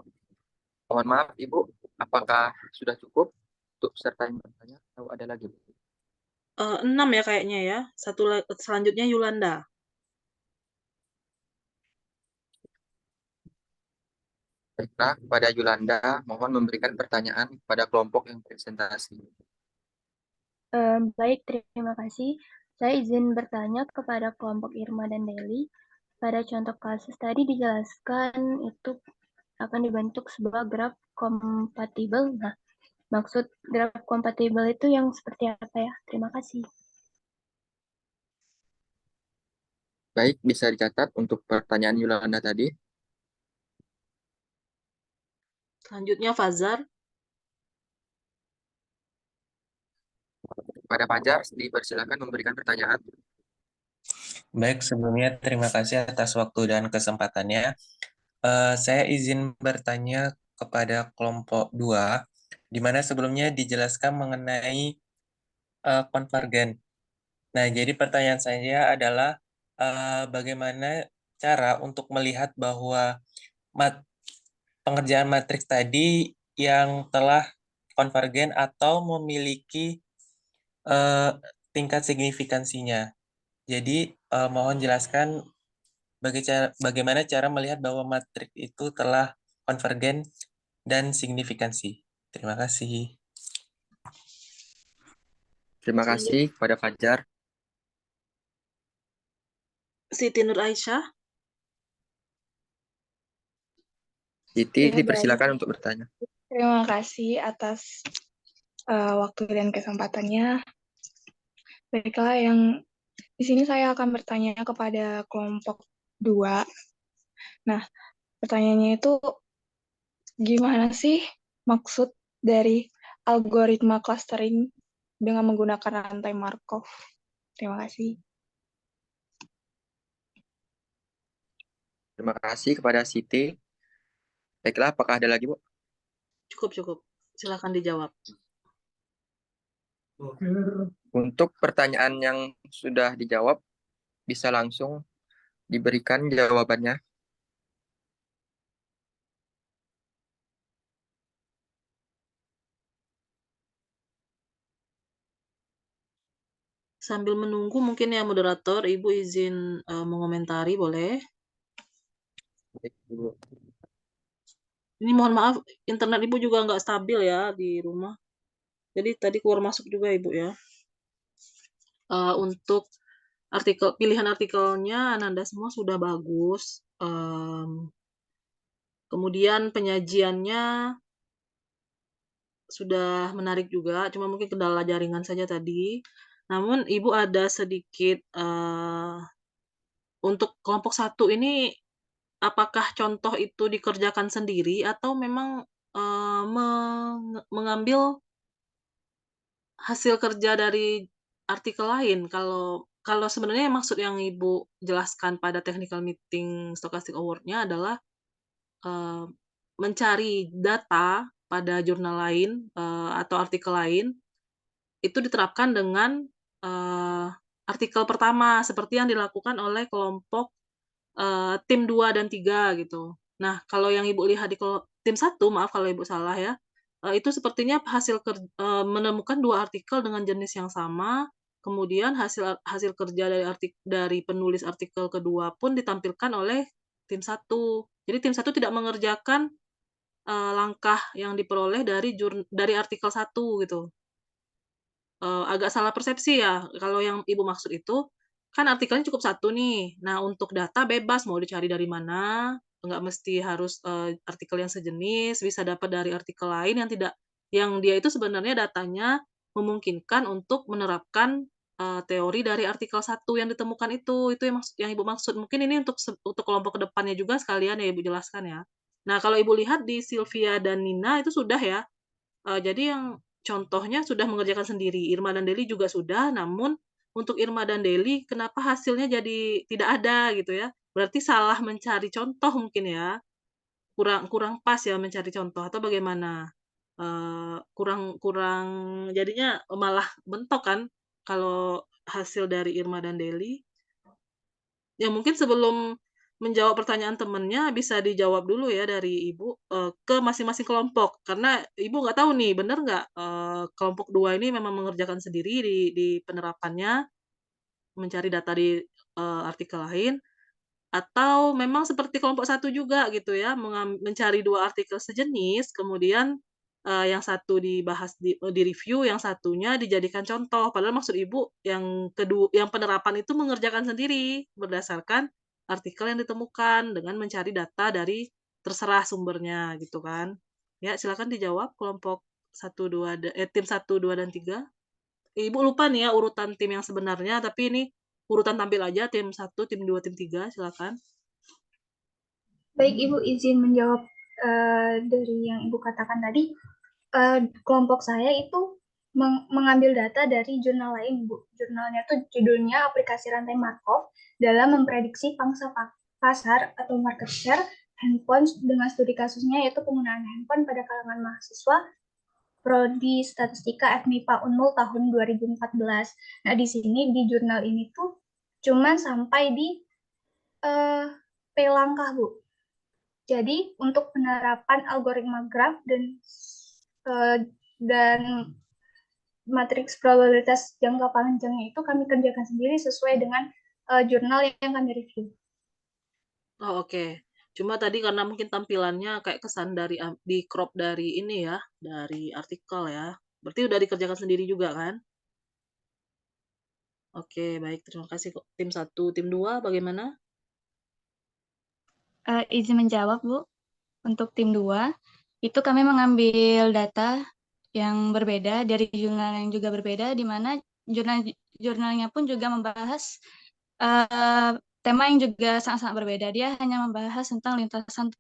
Mohon maaf Ibu, apakah sudah cukup untuk peserta yang bertanya atau ada lagi? 6 ya kayaknya ya. Selanjutnya Yulanda. Baiklah, kepada Yulanda, mohon memberikan pertanyaan kepada kelompok yang presentasi. Baik, terima kasih. Saya izin bertanya kepada kelompok Irma dan Deli. Pada contoh kasus tadi dijelaskan itu akan dibentuk sebuah graf kompatibel. Nah, maksud graf kompatibel itu yang seperti apa ya? Terima kasih. Baik, bisa dicatat untuk pertanyaan Yulanda tadi. Selanjutnya Fazar. Pada Fajar, dipersilakan memberikan pertanyaan. Baik, sebelumnya terima kasih atas waktu dan kesempatannya. Saya izin bertanya kepada kelompok 2, di mana sebelumnya dijelaskan mengenai konvergen. Nah, jadi pertanyaan saya adalah bagaimana cara untuk melihat bahwa pengerjaan matriks tadi yang telah konvergen atau memiliki tingkat signifikansinya. Jadi mohon jelaskan bagaimana cara melihat bahwa matriks itu telah konvergen dan signifikansi. Terima kasih. Terima kasih kepada Fajar. Siti Nur Aisyah. Siti, Ya, dipersilakan untuk bertanya. Terima kasih atas waktu dan kesempatannya. Baiklah, yang di sini saya akan bertanya kepada kelompok 2. Nah, pertanyaannya itu gimana sih maksud dari algoritma clustering dengan menggunakan rantai Markov? Terima kasih. Terima kasih kepada Siti. Baiklah, apakah ada lagi, Bu? Cukup. Silakan dijawab. Untuk pertanyaan yang sudah dijawab, bisa langsung diberikan jawabannya. Sambil menunggu mungkin ya moderator, Ibu izin mengomentari boleh? Baik, Ibu. Ini mohon maaf, internet Ibu juga nggak stabil ya di rumah. Jadi tadi keluar masuk juga Ibu ya. Untuk pilihan artikelnya Ananda semua sudah bagus. Kemudian penyajiannya sudah menarik juga, cuma mungkin kendala jaringan saja tadi. Namun Ibu ada sedikit untuk kelompok 1 ini, apakah contoh itu dikerjakan sendiri atau memang mengambil hasil kerja dari artikel lain? Kalau sebenarnya maksud yang Ibu jelaskan pada technical meeting Stochastic Award-nya adalah mencari data pada jurnal lain atau artikel lain, itu diterapkan dengan artikel pertama seperti yang dilakukan oleh kelompok tim 2 dan 3 gitu. Nah, kalau yang Ibu lihat di tim 1, maaf kalau Ibu salah ya, itu sepertinya menemukan 2 artikel dengan jenis yang sama, kemudian hasil kerja dari penulis artikel kedua pun ditampilkan oleh tim 1. Jadi tim 1 tidak mengerjakan langkah yang diperoleh dari artikel 1 gitu. Agak salah persepsi ya, kalau yang Ibu maksud itu, kan artikelnya cukup 1 nih. Nah, untuk data bebas mau dicari dari mana, nggak mesti harus, artikel yang sejenis, bisa dapat dari artikel lain yang dia itu sebenarnya datanya memungkinkan untuk menerapkan, teori dari artikel 1 yang ditemukan itu yang Ibu maksud. Mungkin ini untuk kelompok ke depannya juga sekalian ya Ibu jelaskan ya. Nah, kalau Ibu lihat di Sylvia dan Nina itu sudah ya. Jadi yang contohnya sudah mengerjakan sendiri, Irma dan Deli juga sudah, namun untuk Irma dan Deli kenapa hasilnya jadi tidak ada gitu ya, berarti salah mencari contoh mungkin ya, kurang pas ya mencari contoh atau bagaimana? Kurang kurang jadinya malah mentok kan kalau hasil dari Irma dan Deli? Ya mungkin sebelum menjawab pertanyaan temennya, bisa dijawab dulu ya dari Ibu, ke masing-masing kelompok. Karena Ibu nggak tahu nih, bener nggak, kelompok 2 ini memang mengerjakan sendiri di penerapannya, mencari data di, artikel lain, atau memang seperti kelompok 1 juga gitu ya, mencari 2 artikel sejenis, kemudian, yang satu dibahas di-review, yang satunya dijadikan contoh. Padahal maksud Ibu yang penerapan itu mengerjakan sendiri, berdasarkan artikel yang ditemukan dengan mencari data dari terserah sumbernya gitu kan. Ya silakan dijawab kelompok 1, 2 tim 1, 2, dan 3. Ibu lupa nih ya urutan tim yang sebenarnya, tapi ini urutan tampil aja tim 1, tim 2, tim 3, silakan. Baik, Ibu izin menjawab dari yang Ibu katakan tadi. Kelompok saya itu mengambil data dari jurnal lain, Bu. Jurnalnya tuh judulnya Aplikasi Rantai Markov dalam memprediksi pangsa pasar atau market share handphone dengan studi kasusnya yaitu penggunaan handphone pada kalangan mahasiswa Prodi Statistika FMIPA Unmul tahun 2014. Nah, di sini di jurnal ini tuh cuman sampai di P langkah, Bu. Jadi untuk penerapan algoritma graf dan matriks probabilitas jangka panjangnya itu kami kerjakan sendiri sesuai dengan jurnal yang kami review. Oh, oke. Cuma tadi karena mungkin tampilannya kayak kesan di crop dari ini ya, dari artikel ya. Berarti udah dikerjakan sendiri juga kan? Oke, baik. Terima kasih kok. Tim 1, tim 2 bagaimana? Izin menjawab, Bu. Untuk tim 2, itu kami mengambil data yang berbeda dari jurnal yang juga berbeda, di mana jurnalnya pun juga membahas tema yang juga sangat-sangat berbeda. Dia hanya membahas tentang lintasan,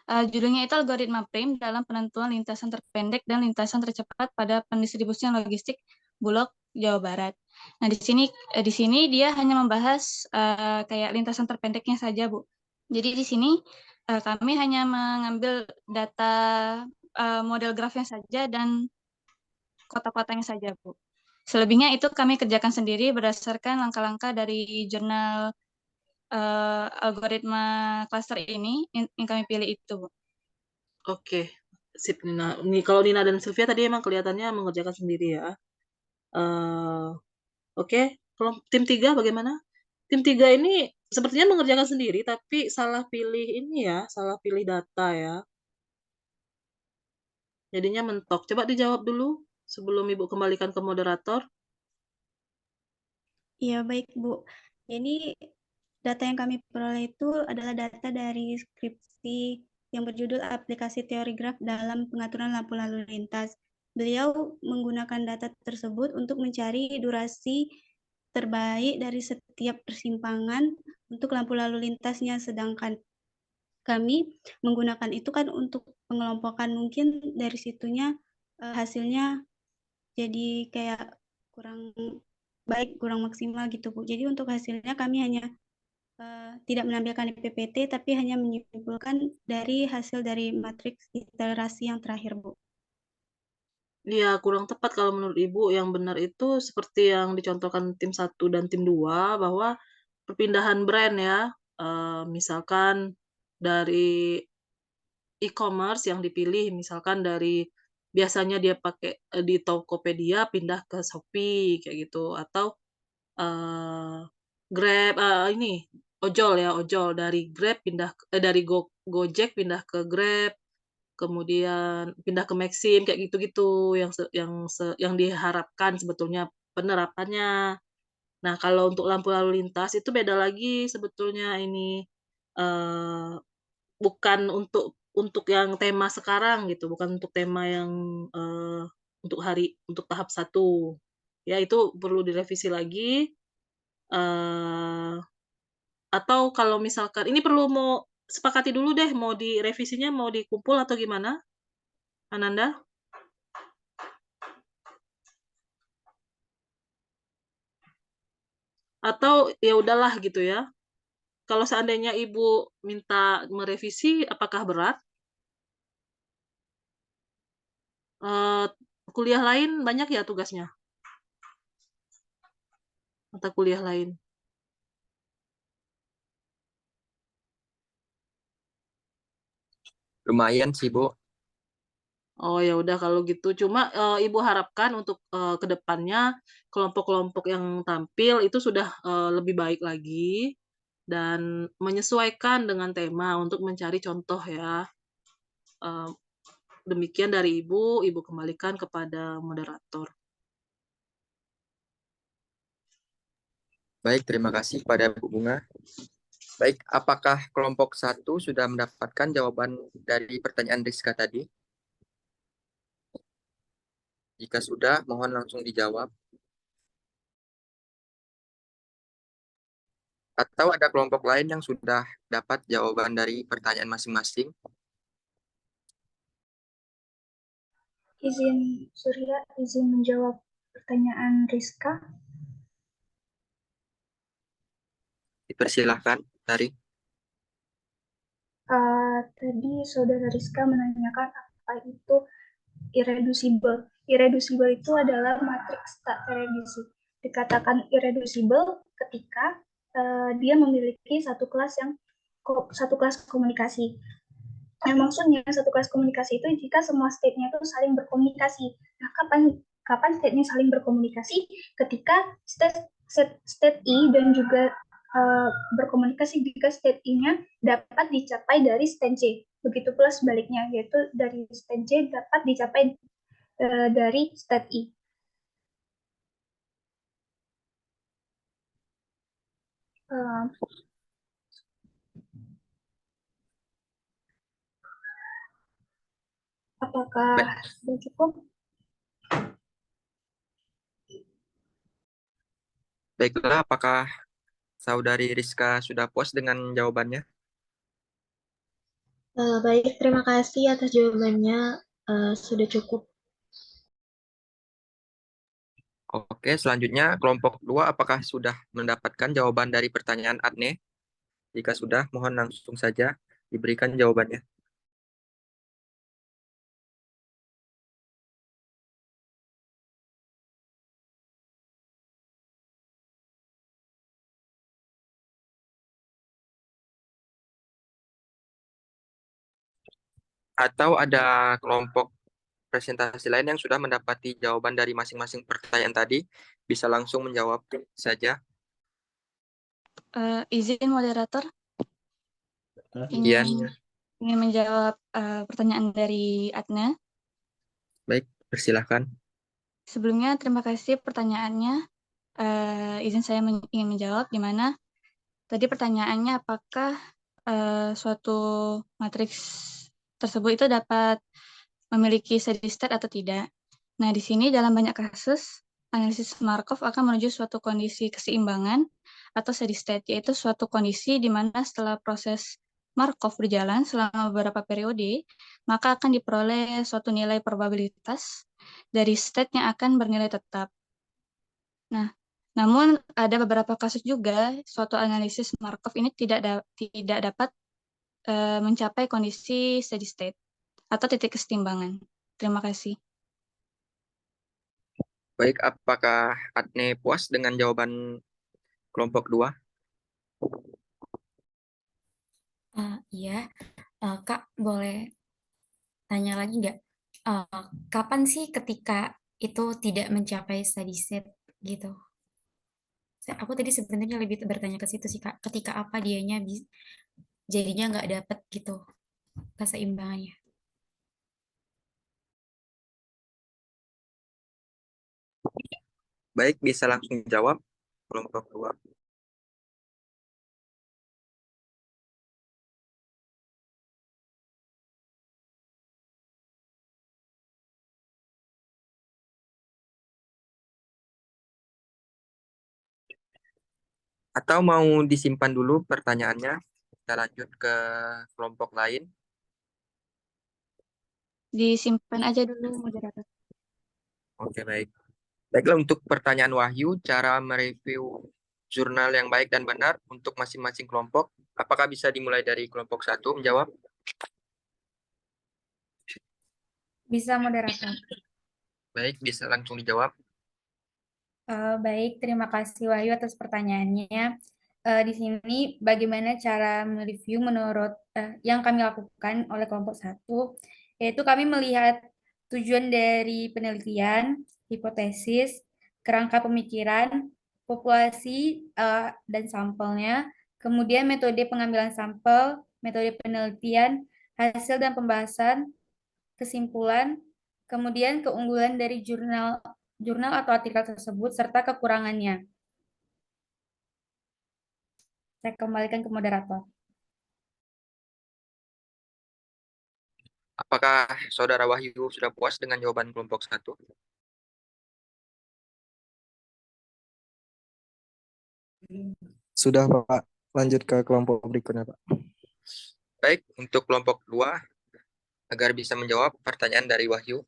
judulnya itu algoritma prime dalam penentuan lintasan terpendek dan lintasan tercepat pada pendistribusian logistik Bulog, Jawa Barat. Nah, di sini dia hanya membahas kayak lintasan terpendeknya saja, Bu. Jadi di sini kami hanya mengambil data model grafnya saja dan kota-kotanya saja, Bu. Selebihnya itu kami kerjakan sendiri berdasarkan langkah-langkah dari jurnal algoritma cluster ini yang kami pilih itu, Bu. Oke, sip Nina. Kalau Nina dan Sylvia tadi emang kelihatannya mengerjakan sendiri ya. Oke, kalau tim 3 bagaimana? Tim 3 ini sepertinya mengerjakan sendiri, tapi salah pilih data ya. Jadinya mentok. Coba dijawab dulu sebelum Ibu kembalikan ke moderator. Iya, baik, Bu. Jadi, data yang kami peroleh itu adalah data dari skripsi yang berjudul Aplikasi Teori Graf dalam Pengaturan Lampu Lalu Lintas. Beliau menggunakan data tersebut untuk mencari durasi terbaik dari setiap persimpangan untuk lampu lalu lintasnya, sedangkan kami menggunakan itu kan untuk pengelompokan, mungkin dari situnya hasilnya jadi kayak kurang baik, kurang maksimal gitu, Bu. Jadi untuk hasilnya kami hanya tidak menampilkan di PPT, tapi hanya menyimpulkan dari hasil dari matriks iterasi yang terakhir, Bu. Iya, kurang tepat kalau menurut Ibu. Yang benar itu seperti yang dicontohkan tim 1 dan tim 2, bahwa perpindahan brand ya, misalkan dari e-commerce yang dipilih, misalkan dari biasanya dia pakai di Tokopedia pindah ke Shopee kayak gitu, atau Grab, ini ojol ya, ojol dari Grab pindah dari Gojek pindah ke Grab, kemudian pindah ke Maxim kayak gitu-gitu yang diharapkan sebetulnya penerapannya. Nah, kalau untuk lampu lalu lintas itu beda lagi sebetulnya ini, bukan untuk yang tema sekarang gitu, bukan untuk tema yang, untuk tahap 1. Ya itu perlu direvisi lagi, eee, atau kalau misalkan ini perlu mau sepakati dulu deh, mau direvisinya mau dikumpul atau gimana, Ananda? Atau ya udahlah gitu ya? Kalau seandainya Ibu minta merevisi, apakah berat? Eee, Kuliah lain banyak ya tugasnya? Mata kuliah lain? Lumayan sih, Bu. Oh, ya udah kalau gitu. Cuma, Ibu harapkan untuk, ke depannya kelompok-kelompok yang tampil itu sudah, lebih baik lagi dan menyesuaikan dengan tema untuk mencari contoh ya. Eee, Demikian dari Ibu, Ibu kembalikan kepada moderator. Baik, terima kasih kepada Bu Bunga. Baik, apakah kelompok 1 sudah mendapatkan jawaban dari pertanyaan Rizka tadi? Jika sudah, mohon langsung dijawab. Atau ada kelompok lain yang sudah dapat jawaban dari pertanyaan masing-masing? Izin Surya, izin menjawab pertanyaan Rizka. Dipersilahkan, Tari. Tadi Saudara Rizka menanyakan apa itu irreducible. Irreducible itu adalah matriks tak teredusi. Dikatakan irreducible ketika dia memiliki satu kelas komunikasi. Yang maksudnya satu kelas komunikasi itu jika semua state-nya itu saling berkomunikasi. Nah, kapan state-nya saling berkomunikasi? Ketika state I dan juga berkomunikasi jika state I-nya dapat dicapai dari state J. Begitu pula sebaliknya, yaitu dari state J dapat dicapai dari state I. Apakah sudah cukup? Baiklah, apakah Saudari Rizka sudah puas dengan jawabannya? Baik, terima kasih atas jawabannya. Sudah cukup. Oke, selanjutnya kelompok 2 apakah sudah mendapatkan jawaban dari pertanyaan Adne? Jika sudah, mohon langsung saja diberikan jawabannya. Atau ada kelompok presentasi lain yang sudah mendapati jawaban dari masing-masing pertanyaan tadi, bisa langsung menjawab saja. Izin moderator, Iya. ingin menjawab pertanyaan dari Adna. Baik, persilahkan. Sebelumnya terima kasih pertanyaannya. izin saya ingin menjawab, di mana tadi pertanyaannya apakah suatu matriks tersebut itu dapat memiliki steady state atau tidak. Nah, di sini dalam banyak kasus, analisis Markov akan menuju suatu kondisi keseimbangan atau steady state, yaitu suatu kondisi di mana setelah proses Markov berjalan selama beberapa periode, maka akan diperoleh suatu nilai probabilitas dari state yang akan bernilai tetap. Nah, namun ada beberapa kasus juga suatu analisis Markov ini tidak dapat mencapai kondisi steady state atau titik kesetimbangan. Terima kasih. Baik, apakah Adne puas dengan jawaban kelompok 2? Iya, Kak, boleh tanya lagi nggak? Kapan sih ketika itu tidak mencapai steady state gitu? Aku tadi sebenarnya lebih bertanya ke situ sih, Kak. Ketika apa dianya jadinya nggak dapet gitu keseimbangannya. Baik, bisa langsung jawab kelompok 2. Atau mau disimpan dulu pertanyaannya? Kita lanjut ke kelompok lain. Disimpan aja dulu, moderator. Oke, baik. Baiklah, untuk pertanyaan Wahyu, cara mereview jurnal yang baik dan benar untuk masing-masing kelompok. Apakah bisa dimulai dari kelompok 1 menjawab? Bisa, moderator. Baik, bisa langsung dijawab. Baik, terima kasih Wahyu atas pertanyaannya. Di sini bagaimana cara mereview menurut yang kami lakukan oleh kelompok 1, yaitu kami melihat tujuan dari penelitian, hipotesis, kerangka pemikiran, populasi dan sampelnya, kemudian metode pengambilan sampel, metode penelitian, hasil dan pembahasan, kesimpulan, kemudian keunggulan dari jurnal atau artikel tersebut, serta kekurangannya. Saya kembalikan ke moderator. Apakah Saudara Wahyu sudah puas dengan jawaban kelompok 1? Sudah, Pak. Lanjut ke kelompok berikutnya, Pak. Baik, untuk kelompok 2, agar bisa menjawab pertanyaan dari Wahyu.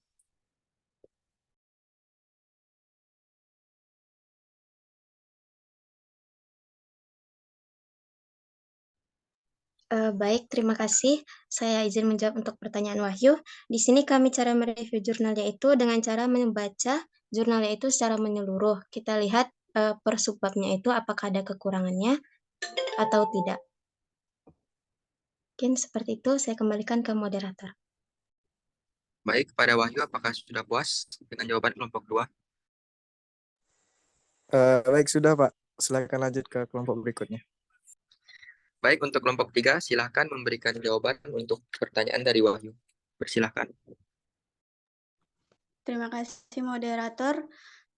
Baik, terima kasih. Saya izin menjawab untuk pertanyaan Wahyu. Di sini kami cara mereview jurnal yaitu dengan cara membaca jurnal itu secara menyeluruh. Kita lihat per subbabnya itu apakah ada kekurangannya atau tidak. Mungkin seperti itu, saya kembalikan ke moderator. Baik, pada Wahyu, apakah sudah puas dengan jawaban kelompok 2? Baik, sudah, Pak. Silakan lanjut ke kelompok berikutnya. Baik, untuk kelompok 3, silakan memberikan jawaban untuk pertanyaan dari Wahyu. Persilahkan. Terima kasih moderator.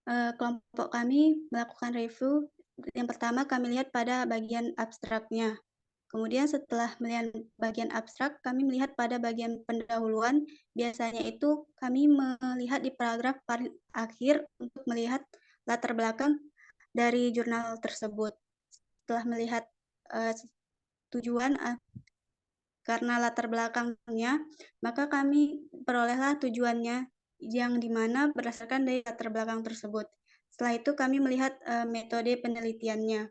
Kelompok kami melakukan review. Yang pertama kami lihat pada bagian abstraknya. Kemudian setelah melihat bagian abstrak, kami melihat pada bagian pendahuluan. Biasanya itu kami melihat di paragraf paling akhir untuk melihat latar belakang dari jurnal tersebut. Setelah melihat tujuan karena latar belakangnya, maka kami perolehlah tujuannya yang dimana berdasarkan dari latar belakang tersebut. Setelah itu kami melihat metode penelitiannya.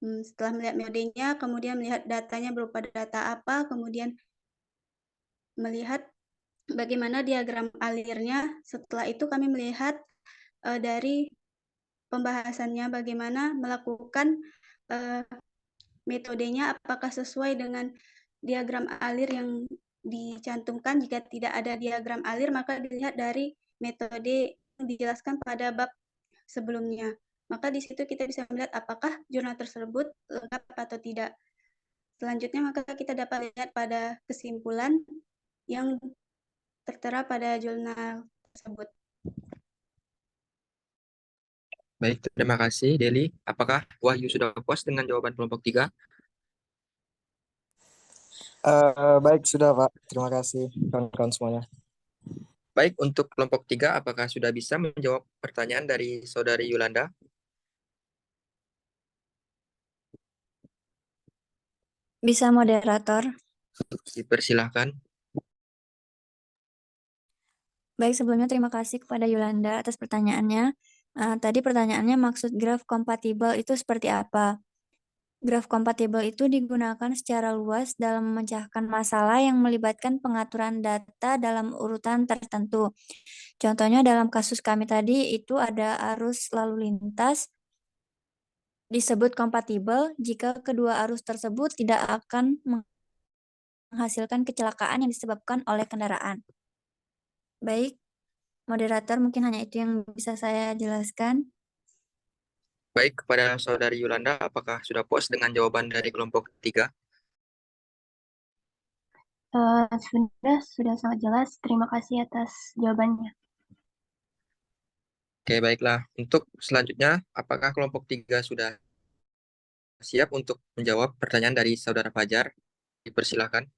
Setelah melihat metodenya, kemudian melihat datanya berupa data apa, kemudian melihat bagaimana diagram alirnya. Setelah itu kami melihat dari pembahasannya bagaimana melakukan metodenya, apakah sesuai dengan diagram alir yang dicantumkan. Jika tidak ada diagram alir, maka dilihat dari metode yang dijelaskan pada bab sebelumnya. Maka di situ kita bisa melihat apakah jurnal tersebut lengkap atau tidak. Selanjutnya, maka kita dapat lihat pada kesimpulan yang tertera pada jurnal tersebut. Baik, terima kasih Deli. Apakah Wahyu sudah puas dengan jawaban kelompok 3? Baik, sudah Pak. Terima kasih kawan-kawan semuanya. Baik, untuk kelompok 3, apakah sudah bisa menjawab pertanyaan dari Saudari Yulanda? Bisa moderator. Dipersilahkan. Baik, sebelumnya terima kasih kepada Yolanda atas pertanyaannya. Tadi pertanyaannya maksud graf kompatibel itu seperti apa? Graf kompatibel itu digunakan secara luas dalam memecahkan masalah yang melibatkan pengaturan data dalam urutan tertentu. Contohnya dalam kasus kami tadi itu ada arus lalu lintas disebut kompatibel jika kedua arus tersebut tidak akan menghasilkan kecelakaan yang disebabkan oleh kendaraan. Baik, moderator, mungkin hanya itu yang bisa saya jelaskan. Baik, kepada Saudari Yulanda, apakah sudah puas dengan jawaban dari kelompok 3? Sudah sangat jelas. Terima kasih atas jawabannya. Oke, baiklah. Untuk selanjutnya, apakah kelompok 3 sudah siap untuk menjawab pertanyaan dari Saudara Fajar? Dipersilahkan.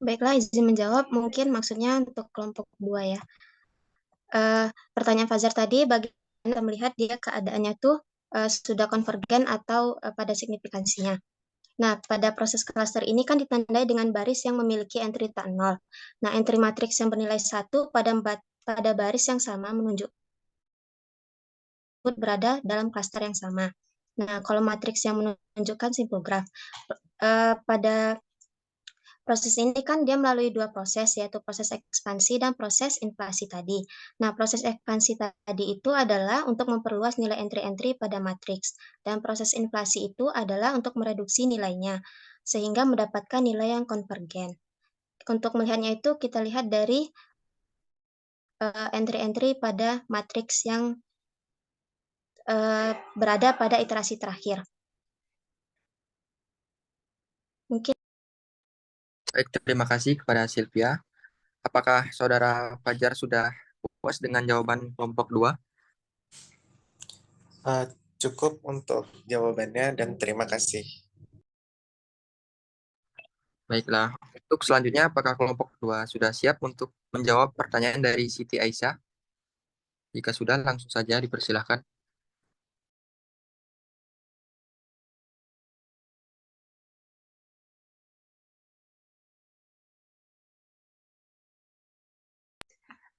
Baiklah, izin menjawab. Mungkin maksudnya untuk kelompok 2 ya. Pertanyaan Fajar tadi, bagaimana kita melihat dia keadaannya tuh sudah konvergen atau pada signifikansinya. Nah, pada proses cluster ini kan ditandai dengan baris yang memiliki entry tak 0. Nah, entry matriks yang bernilai 1 pada baris yang sama menunjukkan berada dalam klaster yang sama. Nah, kalau matriks yang menunjukkan simple graph, pada proses ini kan dia melalui dua proses, yaitu proses ekspansi dan proses inflasi tadi. Nah, proses ekspansi tadi itu adalah untuk memperluas nilai entry-entry pada matriks, dan proses inflasi itu adalah untuk mereduksi nilainya, sehingga mendapatkan nilai yang konvergen. Untuk melihatnya itu, kita lihat dari entry-entry pada matriks yang berada pada iterasi terakhir. Mungkin. Baik, terima kasih kepada Sylvia. Apakah Saudara Fajar sudah puas dengan jawaban kelompok 2? Cukup untuk jawabannya dan terima kasih. Baiklah, untuk selanjutnya apakah kelompok 2 sudah siap untuk menjawab pertanyaan dari Siti Aisyah? Jika sudah, langsung saja dipersilahkan.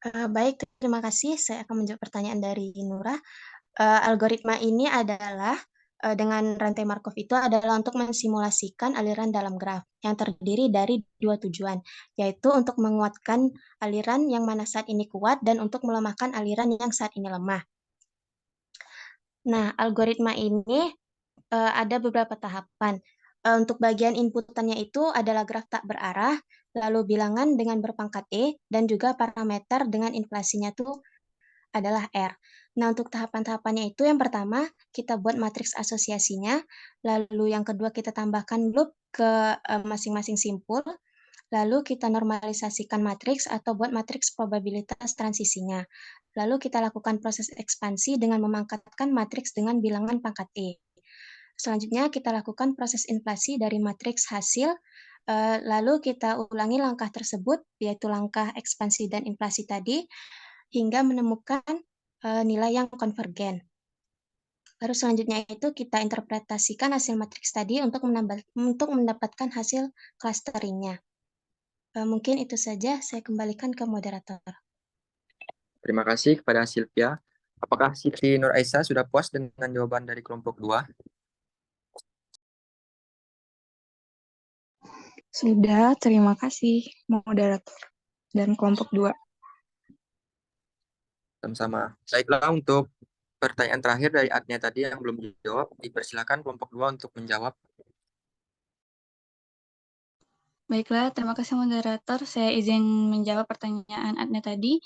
Baik, terima kasih. Saya akan menjawab pertanyaan dari Nura. Algoritma ini adalah dengan rantai Markov itu adalah untuk mensimulasikan aliran dalam graf yang terdiri dari dua tujuan, yaitu untuk menguatkan aliran yang mana saat ini kuat dan untuk melemahkan aliran yang saat ini lemah. Nah, algoritma ini ada beberapa tahapan. Untuk bagian inputannya itu adalah graf tak berarah, lalu bilangan dengan berpangkat E, dan juga parameter dengan inflasinya tuh adalah R. Nah, untuk tahapan-tahapannya itu yang pertama, kita buat matriks asosiasinya, lalu yang kedua kita tambahkan loop ke masing-masing simpul, lalu kita normalisasikan matriks atau buat matriks probabilitas transisinya. Lalu kita lakukan proses ekspansi dengan memangkatkan matriks dengan bilangan pangkat E. Selanjutnya kita lakukan proses inflasi dari matriks hasil, lalu kita ulangi langkah tersebut, yaitu langkah ekspansi dan inflasi tadi, hingga menemukan nilai yang konvergen. Lalu selanjutnya itu kita interpretasikan hasil matriks tadi untuk mendapatkan hasil clusteringnya. Mungkin itu saja, saya kembalikan ke moderator. Terima kasih kepada Sylvia. Apakah Siti Nur Aisyah sudah puas dengan jawaban dari kelompok 2? Sudah, terima kasih moderator dan kelompok 2. Sama-sama. Baiklah, untuk pertanyaan terakhir dari Agnia tadi yang belum dijawab, dipersilakan kelompok 2 untuk menjawab. Baiklah, terima kasih moderator. Saya izin menjawab pertanyaan Adna tadi.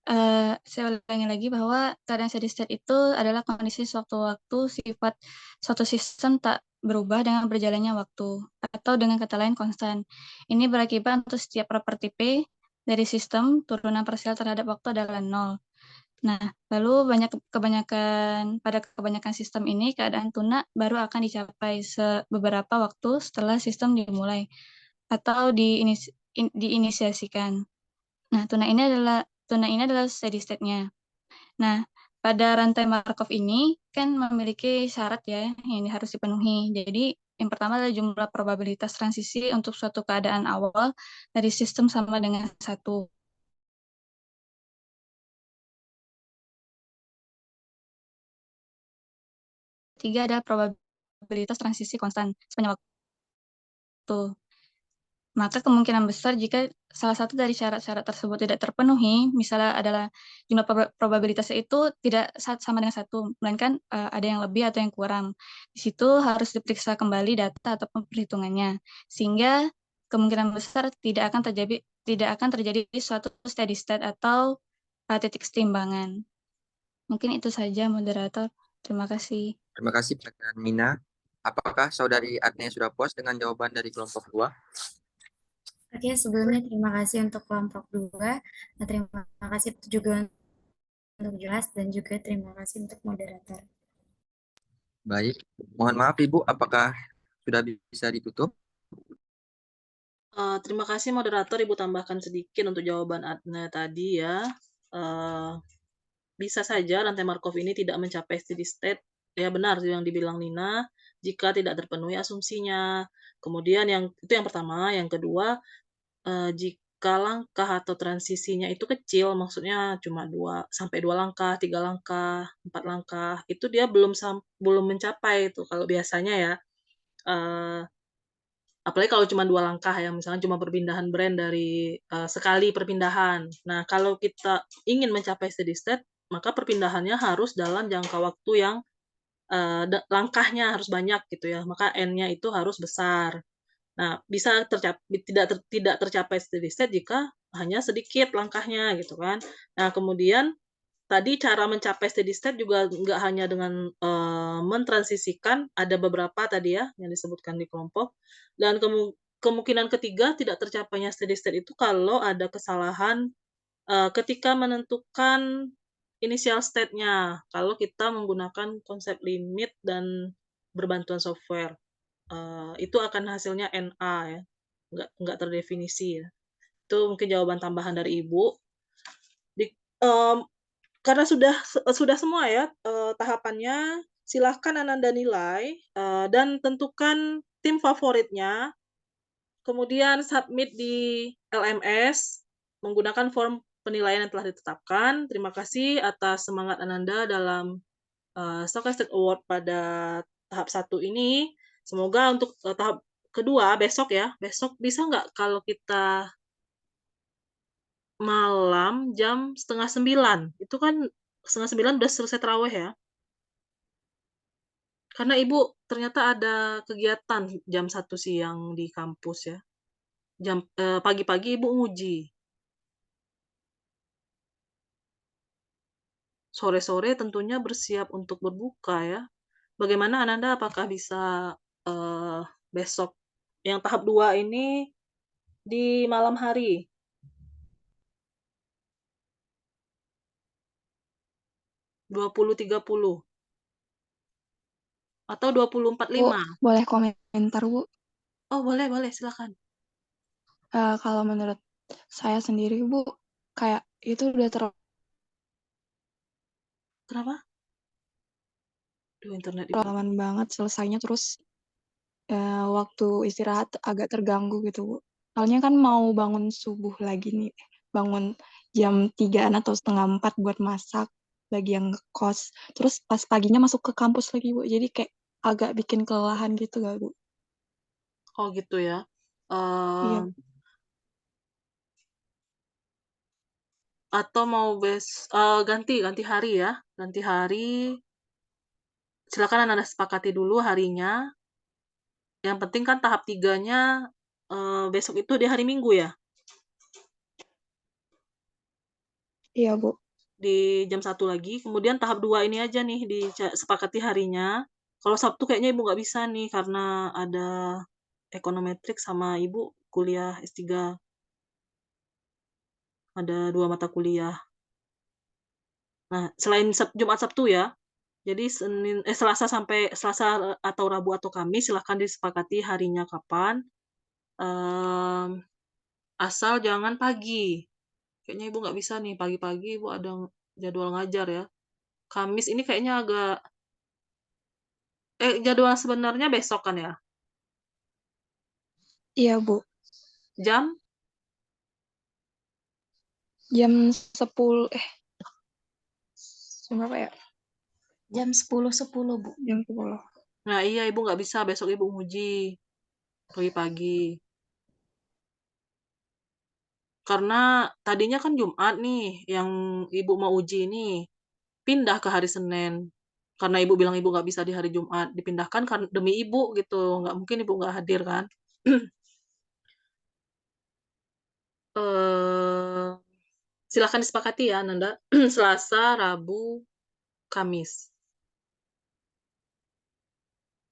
Saya ulangi lagi bahwa keadaan steady state itu adalah kondisi sewaktu-waktu sifat suatu sistem tak berubah dengan berjalannya waktu, atau dengan kata lain konstan. Ini berakibat untuk setiap properti P dari sistem, turunan parsial terhadap waktu adalah 0. Nah, lalu pada kebanyakan sistem ini, keadaan tuna baru akan dicapai beberapa waktu setelah sistem dimulai atau diinisiasikan. Nah, tuna ini adalah steady state-nya. Nah, pada rantai Markov ini kan memiliki syarat ya yang harus dipenuhi. Jadi, yang pertama adalah jumlah probabilitas transisi untuk suatu keadaan awal dari sistem sama dengan 1. Tiga adalah probabilitas transisi konstan sepanjang waktu. Maka kemungkinan besar jika salah satu dari syarat-syarat tersebut tidak terpenuhi, misalnya adalah jumlah probabilitasnya itu tidak sama dengan 1, melainkan ada yang lebih atau yang kurang. Di situ harus diperiksa kembali data atau perhitungannya, sehingga kemungkinan besar tidak akan terjadi suatu steady state atau titik setimbangan. Mungkin itu saja, moderator. Terima kasih. Terima kasih Rekan Mina. Apakah Saudari Agnes sudah puas dengan jawaban dari kelompok 2? Oke, sebelumnya terima kasih untuk kelompok 2. Nah, terima kasih juga untuk jelas dan juga terima kasih untuk moderator. Baik, mohon maaf Ibu, apakah sudah bisa ditutup? Terima kasih moderator, Ibu tambahkan sedikit untuk jawaban Adna tadi ya. Bisa saja rantai Markov ini tidak mencapai steady state. Ya benar yang dibilang Nina, jika tidak terpenuhi asumsinya. Kemudian itu yang pertama, yang kedua, jika langkah atau transisinya itu kecil, maksudnya cuma 2 langkah, 3 langkah, 4 langkah, itu dia belum mencapai itu kalau biasanya ya. Apalagi kalau cuma 2 langkah ya, misalnya cuma perpindahan brand dari sekali perpindahan. Nah, kalau kita ingin mencapai steady state, maka perpindahannya harus dalam jangka waktu yang langkahnya harus banyak gitu ya, maka N-nya itu harus besar. Nah, bisa tidak tercapai steady state jika hanya sedikit langkahnya gitu kan. Nah, kemudian tadi cara mencapai steady state juga nggak hanya dengan mentransisikan, ada beberapa tadi ya yang disebutkan di kelompok. Dan kemungkinan ketiga tidak tercapainya steady state itu kalau ada kesalahan ketika menentukan initial state-nya, kalau kita menggunakan konsep limit dan berbantuan software. Itu akan hasilnya NA ya, nggak terdefinisi ya. Itu mungkin jawaban tambahan dari Ibu. Karena sudah semua ya tahapannya, silahkan Ananda nilai dan tentukan tim favoritnya, kemudian submit di LMS menggunakan form penilaian yang telah ditetapkan. Terima kasih atas semangat Ananda dalam Stochastic Award pada tahap 1 ini. Semoga untuk tahap kedua besok ya, besok bisa nggak kalau kita malam jam 8:30, itu kan 8:30 udah selesai tarawih ya. Karena Ibu ternyata ada kegiatan jam 1 siang di kampus ya. Pagi-pagi Ibu nguji. Sore-sore tentunya bersiap untuk berbuka ya. Bagaimana Ananda, apakah bisa besok yang tahap 2 ini di malam hari? (20.30) atau 20.45? Bu, boleh komentar, Bu? Oh, boleh, silakan. Kalau menurut saya sendiri, Bu, kayak itu udah Kenapa? Internet Ibu. pengalaman banget selesainya, terus waktu istirahat agak terganggu gitu, Bu. Soalnya kan mau bangun subuh lagi nih, bangun jam 3-an atau 3:30 buat masak, lagi yang ngekos. Terus pas paginya masuk ke kampus lagi, Bu. Jadi kayak agak bikin kelelahan gitu gak, Bu? Oh gitu ya. Iya. Atau mau ganti hari ya. Ganti hari. Silakan Anda sepakati dulu harinya. Yang penting kan tahap 3-nya besok itu di hari Minggu ya? Iya, Bu. Di jam 1 lagi. Kemudian tahap 2 ini aja nih disepakati harinya. Kalau Sabtu kayaknya Ibu nggak bisa nih karena ada ekonometrik sama Ibu kuliah S3. Ada 2 mata kuliah. Nah, selain Jumat Sabtu ya. Jadi Selasa atau Rabu atau Kamis silahkan disepakati harinya kapan. Asal jangan pagi. Kayaknya Ibu nggak bisa nih pagi-pagi Ibu ada jadwal ngajar ya. Kamis ini kayaknya agak jadwal sebenarnya besok kan ya? Iya, Bu. Jam? Jam 10, jam berapa ya? Jam 10.10, Bu. Jam 10. Nah iya Ibu nggak bisa, besok Ibu nguji pagi-pagi. Karena tadinya kan Jumat nih, yang Ibu mau uji ini pindah ke hari Senin. Karena Ibu bilang Ibu nggak bisa di hari Jumat, dipindahkan kan demi Ibu gitu, nggak mungkin Ibu nggak hadir kan. Silakan disepakati ya Nanda, Selasa, Rabu, Kamis.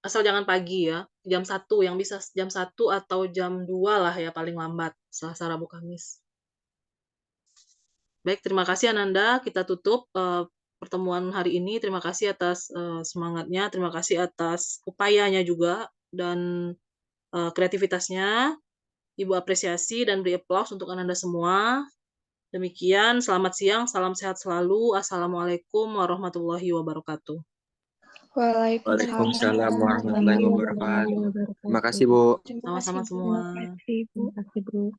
Asal jangan pagi ya, jam 1 yang bisa jam 1 atau jam 2 lah ya paling lambat, Selasa, Rabu, Kamis. Baik, terima kasih Ananda. Kita tutup pertemuan hari ini. Terima kasih atas semangatnya, terima kasih atas upayanya juga dan kreativitasnya. Ibu apresiasi dan beri aplaus untuk Ananda semua. Demikian, selamat siang, salam sehat selalu. Assalamualaikum warahmatullahi wabarakatuh. Waalaikumsalam warahmatullahi wabarakatuh. Terima kasih, Bu. Sama-sama semua. Terima kasih, Bu.